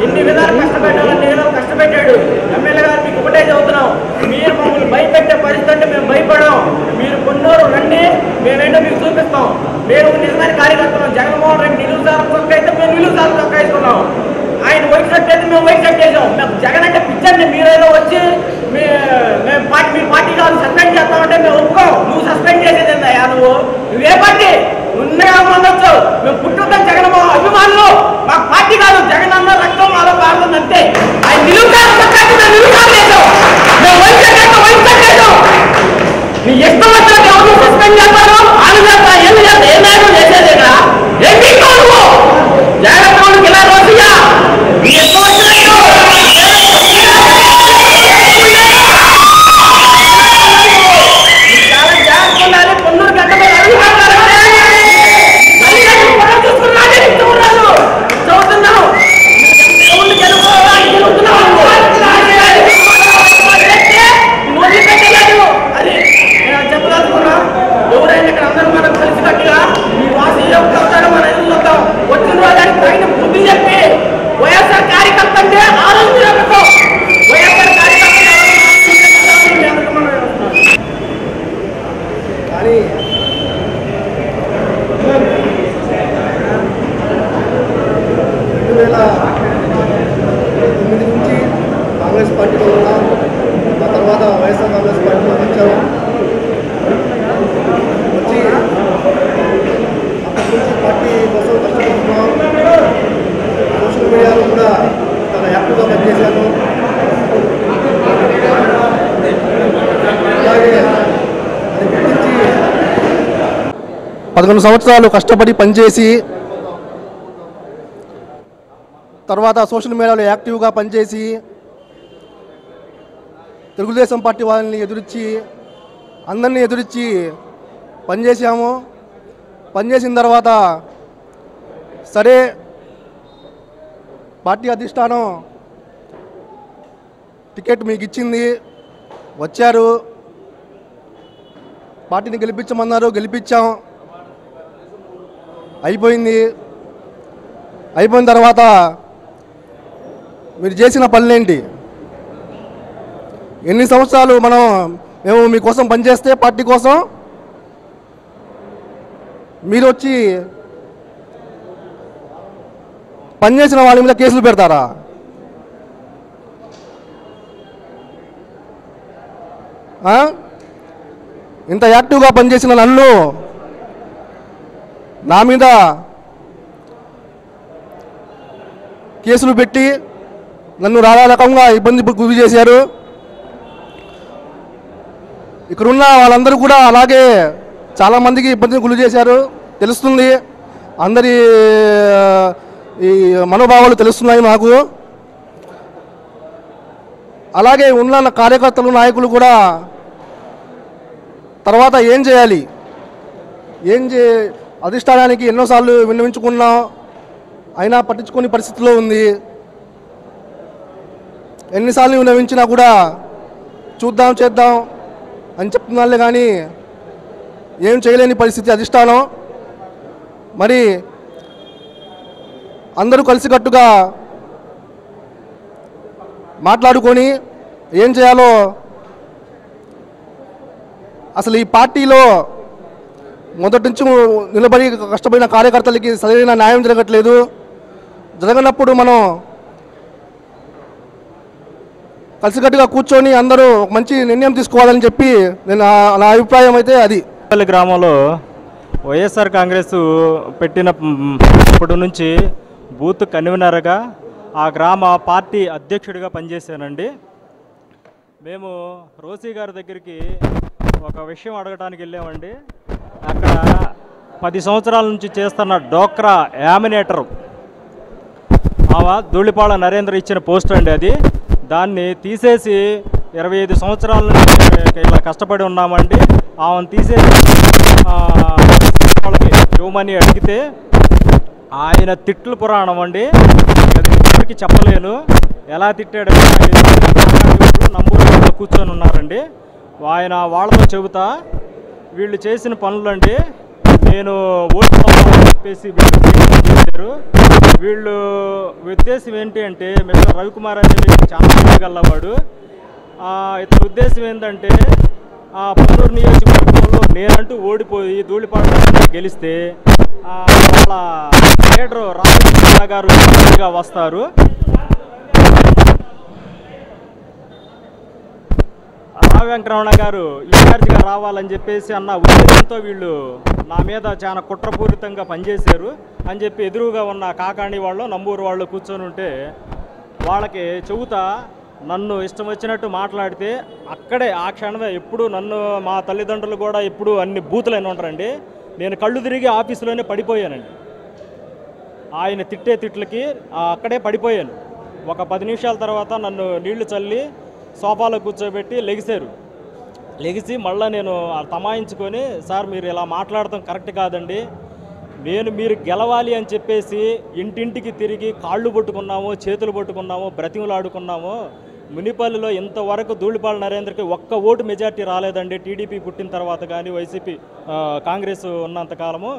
L: ఎన్ని విధాలు కష్టపెట్టాలని నేను కష్టపెట్టాడు. ఎమ్మెల్యే గారు మీకు ఒకటే చెబుతున్నాం, మీరు మమ్మల్ని భయపెట్టే పరిస్థితి అంటే మేము భయపడాం. మీరు కొన్నోరు రండి, మేమేంటో మీకు చూపిస్తాం. మేము నిజమైన కార్యకర్తలు. జగన్మోహన్ రెడ్డి నిలువుసార్లు చొక్క అయితే మేము నిలువుసార్లు చొక్క వేసుకున్నాం. ఆయన వైట్ షర్ట్ అయితే మేము వైట్ షర్ట్ వేసాం. మేము జగన్ అంటే పిచ్చండి. మీరేదో వచ్చి మేము పార్టీ కాదు సస్పెండ్ చేస్తామంటే మేము ఒప్పుకోం. నువ్వు సస్పెండ్ చేసేది ఏందయ్యా? నువ్వే పార్టీ ఉన్నగా ఉండొచ్చు. మేము పుట్టుతాం జగన్మోహన్ అభిమానులు. మాకు పార్టీ కాదు, జగన్ అన్న రక్తం మాలో కారుతుంది అంతే. ఆయన నిలువుసార్లు నీ ఇష్టం వచ్చినట్టు ఎవరు సస్పెండ్ చేస్తారు? వాళ్ళు చేస్తా ఏమి చేస్తా ఏ నాయకులు చేసేది ఇక్కడ ఏం తీసుకో జాగ్రత్త ఇలా రోజుగా నీ ఇష్టం వచ్చినట్టు చాలా జాగ్రత్త ఉండాలి. పొన్నూరు గడ్డ మీద చదువుతున్నావు అది నేను చెప్పదలుచుకున్నా. ఎవరైనా ఇక్కడ అందరూ మనం కలిసి కట్టుగా మీ వాసి అవుతారో మన ఇల్లు వద్దాం. వచ్చిన రోజానికి తగిన బుద్ధి చెప్పి వైఎస్ఆర్ కార్యకర్త అంటే ఆలోచించకపో వైఎస్ఆర్ కార్యకర్త కానీ
P: 2009 నుంచి కాంగ్రెస్ పార్టీలో ఉన్నాం. ఆ తర్వాత వైఎస్ఆర్ కాంగ్రెస్ పార్టీలో వచ్చాము. వచ్చి అక్కడి నుంచి పార్టీ కోసం కష్టపడుతున్నాం. సోషల్ మీడియాలో కూడా చాలా యాక్టివ్గా పనిచేశాను. అలాగే అది గుర్తించి 11 సంవత్సరాలు కష్టపడి పనిచేసి తర్వాత సోషల్ మీడియాలో యాక్టివ్గా పనిచేసి తెలుగుదేశం పార్టీ వాళ్ళని ఎదురించి అందరినీ ఎదురించి పనిచేసాము. పనిచేసిన తర్వాత సరే పార్టీ అధిష్టానం టికెట్ మీకు ఇచ్చింది, వచ్చారు, పార్టీని గెలిపించమన్నారు, గెలిపించాం, అయిపోయింది. అయిపోయిన తర్వాత మీరు చేసిన పనులేంటి? ఎన్ని సంవత్సరాలు మేము మీకోసం పనిచేస్తే పార్టీ కోసం మీరు వచ్చి పనిచేసిన వాళ్ళ మీద కేసులు పెడతారా? ఇంత యాక్టివ్గా పనిచేసిన నన్ను నా మీద కేసులు పెట్టి నన్ను రకరకంగా ఇబ్బంది గురి చేశారు. ఇక్కడున్న వాళ్ళందరూ కూడా అలాగే చాలామందికి ఇబ్బందిని గురి చేశారు. తెలుస్తుంది, అందరి ఈ మనోభావాలు తెలుస్తున్నాయి నాకు. అలాగే ఉన్న కార్యకర్తలు, నాయకులు కూడా తర్వాత ఏం చేయాలి, అధిష్టానానికి ఎన్నోసార్లు విన్నవించుకున్నాం, అయినా పట్టించుకునే పరిస్థితిలో ఉంది. ఎన్నిసార్లు విన్నవించినా కూడా చూద్దాం చేద్దాం అని చెప్తున్నాళ్ళే కానీ ఏం చేయలేని పరిస్థితి అధిష్టానం. మరి అందరూ కలిసికట్టుగా మాట్లాడుకొని ఏం చేయాలో, అసలు ఈ పార్టీలో మొదటి నుంచి నిలబడి కష్టపడిన కార్యకర్తలకి సరైన న్యాయం జరగట్లేదు. జరగనప్పుడు మనం కలిసికట్టుగా కూర్చొని అందరూ మంచి నిర్ణయం తీసుకోవాలని చెప్పి నా అభిప్రాయం అయితే అది.
Q: గ్రామంలో వైఎస్ఆర్ కాంగ్రెస్ పెట్టినప్పటి నుంచి బూత్ కన్వీనర్గా, ఆ గ్రామ పార్టీ అధ్యక్షుడిగా పనిచేశానండి. మేము రోసీ గారి దగ్గరికి ఒక విషయం అడగడానికి వెళ్ళామండి. అక్కడ 10 సంవత్సరాల నుంచి చేస్తున్న డోక్రా యామినేటర్ ధూళిపాళ నరేంద్ర ఇచ్చిన పోస్ట్ అండి అది. దాన్ని తీసేసి 25 సంవత్సరాల నుంచి ఇలా కష్టపడి ఉన్నామండి. ఆమెను తీసేసి వాళ్ళకి ఇవ్వమని అడిగితే ఆయన తిట్లు పురాణం అండి. అది ఎవరికి చెప్పలేను. ఎలా తిట్టాడంటే నంబూరు కూర్చొని ఉన్నారండి. ఆయన వాళ్ళతో చెబుతా వీళ్ళు చేసిన పనులండి నేను ఓడిపోవాలని చెప్పేసి వీళ్ళు చేశారు. వీళ్ళు ఉద్దేశం ఏంటి అంటే, మిస్టర్ రవికుమార్ అనే వ్యక్తి చాలా గల్లవాడు. ఇతని ఉద్దేశం ఏంటంటే పొన్నూరు నియోజకవర్గంలో నేనంటూ ఓడిపోయి ధూళిపాడు గెలిస్తే వాళ్ళ లీడరు రామకృష్ణ గారు వస్తారు. వెంకటరమణ గారు ఇన్ఛార్జిగా రావాలని చెప్పేసి అన్న ఉద్దేశంతో వీళ్ళు నా మీద చాలా కుట్రపూరితంగా పనిచేశారు అని చెప్పి ఎదురుగా ఉన్న కాకాణి వాళ్ళు, నంబూరు వాళ్ళు కూర్చొని ఉంటే వాళ్ళకి చెబుతా నన్ను ఇష్టం వచ్చినట్టు మాట్లాడితే అక్కడే ఆ క్షణమే ఎప్పుడు నన్ను మా తల్లిదండ్రులు కూడా ఎప్పుడు అన్ని బూతులైన ఉంటారండి. నేను కళ్ళు తిరిగి ఆఫీసులోనే పడిపోయానండి. ఆయన తిట్టే తిట్లకి అక్కడే పడిపోయాను. ఒక 10 నిమిషాల తర్వాత నన్ను నీళ్లు చల్లి సోఫాలో కూర్చోబెట్టి లెగిశారు. లెగిసి మళ్ళీ నేను తమాయించుకొని, సార్ మీరు ఇలా మాట్లాడటం కరెక్ట్ కాదండి, మీరు గెలవాలి అని చెప్పేసి ఇంటింటికి తిరిగి కాళ్ళు పట్టుకున్నాము, చేతులు పట్టుకున్నాము, బ్రతిమలాడుకున్నాము. మునిపల్లిలో ఇంతవరకు ధూళిపాళ నరేంద్రకి ఒక్క ఓటు మెజార్టీ రాలేదండి. టీడీపీ పుట్టిన తర్వాత కానీ వైసీపీ కాంగ్రెస్ ఉన్నంతకాలము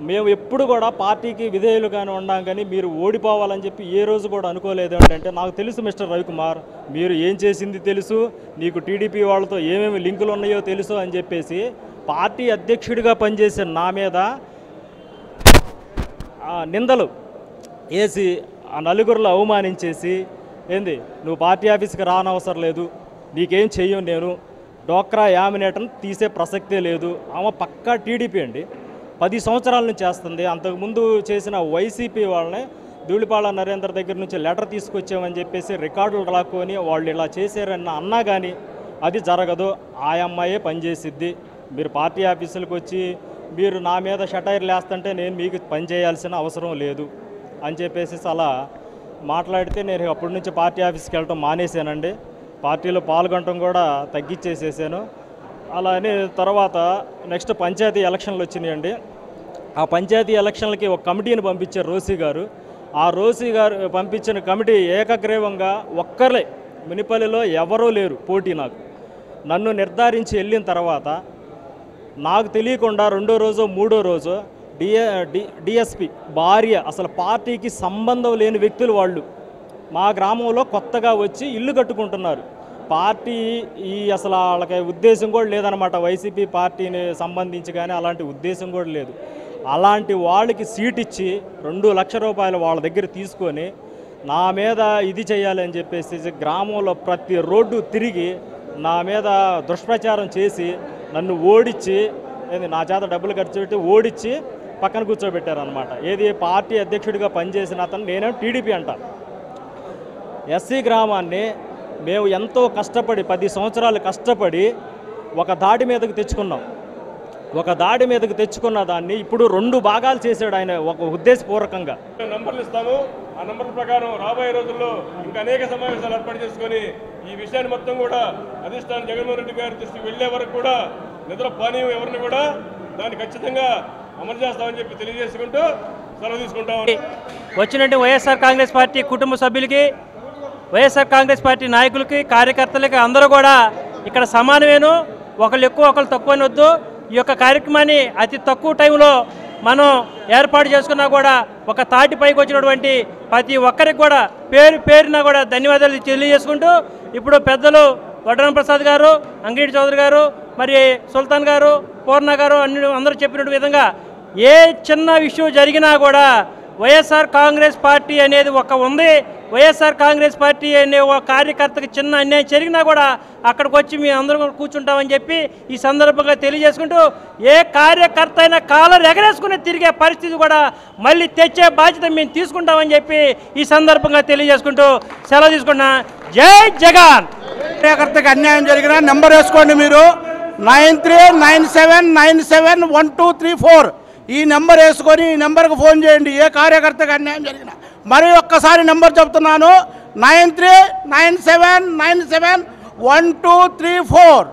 Q: మేము ఎప్పుడు కూడా పార్టీకి విధేయులుగానే ఉన్నాం. కానీ మీరు ఓడిపోవాలని చెప్పి ఏ రోజు కూడా అనుకోలేదు. అంటే నాకు తెలుసు మిస్టర్ రవికుమార్, మీరు ఏం చేసింది తెలుసు, నీకు టీడీపీ వాళ్ళతో ఏమేమి లింకులు ఉన్నాయో తెలుసు అని చెప్పేసి పార్టీ అధ్యక్షుడిగా పనిచేసిన నా మీద నిందలు వేసి ఆ నలుగురిలో అవమానించేసి, ఏంది నువ్వు పార్టీ ఆఫీస్కి రానవసరం లేదు, నీకేం చెయ్యం, నేను డోక్రా యామినేటర్ని తీసే ప్రసక్తే లేదు. ఆమె పక్కా టీడీపీ అండి, 10 సంవత్సరాల నుంచి చేస్తుంది. అంతకుముందు చేసిన వైసీపీ వాళ్ళని ధూళిపాళ నరేంద్ర దగ్గర నుంచి లెటర్ తీసుకొచ్చామని చెప్పేసి రికార్డులు రాకొని వాళ్ళు ఇలా చేశారన్న అన్నా కానీ అది జరగదు. ఆ అమ్మాయే పనిచేసిద్ది. మీరు పార్టీ ఆఫీసులకు వచ్చి మీరు నా మీద షటైర్లు వేస్తుంటే నేను మీకు పని చేయాల్సిన అవసరం లేదు అని చెప్పేసి అలా మాట్లాడితే నేను అప్పటి నుంచి పార్టీ ఆఫీస్కి వెళ్ళటం మానేశానండి. పార్టీలో పాల్గొనడం కూడా తగ్గించేసేసాను. అలా అని తర్వాత నెక్స్ట్ పంచాయతీ ఎలక్షన్లు వచ్చినాయండి. ఆ పంచాయతీ ఎలక్షన్లకి ఒక కమిటీని పంపించారు రోసీ గారు. ఆ రోసీ గారు పంపించిన కమిటీ ఏకగ్రీవంగా ఒక్కరే మునిపల్లిలో ఎవరూ లేరు పోటీ. నన్ను నిర్ధారించి వెళ్ళిన తర్వాత నాకు తెలియకుండా రెండో రోజు మూడో రోజు డిఎస్పి భార్య, అసలు పార్టీకి సంబంధం లేని వ్యక్తులు వాళ్ళు మా గ్రామంలో కొత్తగా వచ్చి ఇల్లు కట్టుకుంటున్నారు. పార్టీ అసలు వాళ్ళకి ఉద్దేశం కూడా లేదనమాట, వైసీపీ పార్టీని సంబంధించి కానీ అలాంటి ఉద్దేశం కూడా లేదు. అలాంటి వాళ్ళకి సీట్ ఇచ్చి 2 లక్షల రూపాయలు వాళ్ళ దగ్గర తీసుకొని నా మీద ఇది చేయాలని చెప్పేసి గ్రామంలో ప్రతి రోడ్డు తిరిగి నా మీద దుష్ప్రచారం చేసి నన్ను ఓడించి, నా చేత డబ్బులు ఖర్చు పెట్టి ఓడించి పక్కన కూర్చోబెట్టారనమాట. ఏది పార్టీ అధ్యక్షుడిగా పనిచేసిన అతను, నేనేం టీడీపీ అంట. ఎస్సీ గ్రామాన్ని మేము ఎంతో కష్టపడి 10 సంవత్సరాలు కష్టపడి ఒక దాడి మీదకి తెచ్చుకున్నాం. ఒక దాడి మీదకి తెచ్చుకున్న దాన్ని ఇప్పుడు 2 భాగాలు చేశాడు ఆయన ఒక ఉద్దేశపూర్వకంగా.
F: నంబర్లు ఇస్తాము, ఆ నంబర్ల ప్రకారం రాబోయే రోజుల్లో ఇంకా అనేక సమావేశాలు ఏర్పాటు చేసుకొని ఈ విషయాన్ని మొత్తం కూడా అధిష్టానం జగన్మోహన్ రెడ్డి గారి దృష్టికి వెళ్లే వరకు కూడా నిద్ర పానీయం ఎవరిని కూడా దాన్ని ఖచ్చితంగా అమలు చేస్తామని చెప్పి తెలియజేసుకుంటూ సెలవు తీసుకుంటాం.
R: వచ్చినట్టు వైఎస్ఆర్ కాంగ్రెస్ పార్టీ కుటుంబ సభ్యులకి, వైఎస్ఆర్ కాంగ్రెస్ పార్టీ నాయకులకి, కార్యకర్తలకి అందరూ కూడా ఇక్కడ సమానమేను. ఒకళ్ళు ఎక్కువ ఒకళ్ళు తక్కువ అనొద్దు. ఈ యొక్క కార్యక్రమాన్ని అతి తక్కువ టైంలో మనం ఏర్పాటు చేసుకున్నా కూడా ఒక తాటిపైకి వచ్చినటువంటి ప్రతి ఒక్కరికి కూడా పేరున కూడా ధన్యవాదాలు తెలియజేసుకుంటూ, ఇప్పుడు పెద్దలు వడ్డరం ప్రసాద్ గారు, అంగిరెడ్డి చౌదరి గారు, మరి సుల్తాన్ గారు, పూర్ణ గారు అందరూ చెప్పినట్టు విధంగా ఏ చిన్న విషయం జరిగినా కూడా వైఎస్ఆర్ కాంగ్రెస్ పార్టీ అనేది ఒక ఉంది. వైఎస్ఆర్ కాంగ్రెస్ పార్టీ అనే ఒక కార్యకర్తకి చిన్న అన్యాయం జరిగినా కూడా అక్కడికి వచ్చి మేము అందరం కూర్చుంటామని చెప్పి ఈ సందర్భంగా తెలియజేసుకుంటూ, ఏ కార్యకర్త అయినా కాలర్ ఎగరేసుకుని తిరిగే పరిస్థితి కూడా మళ్ళీ తెచ్చే బాధ్యత మేము తీసుకుంటామని చెప్పి ఈ సందర్భంగా తెలియజేసుకుంటూ సెలవు తీసుకున్నా. జై జగన్.
S: కార్యకర్తకి అన్యాయం జరిగినా నెంబర్ వేసుకోండి మీరు, 9397971234 ఈ నెంబర్ వేసుకొని ఈ నెంబర్కి ఫోన్ చేయండి. ఏ కార్యకర్తకి అన్యాయం జరిగినా మరి ఒక్కసారి నెంబర్ చెప్తున్నాను, 9397971234.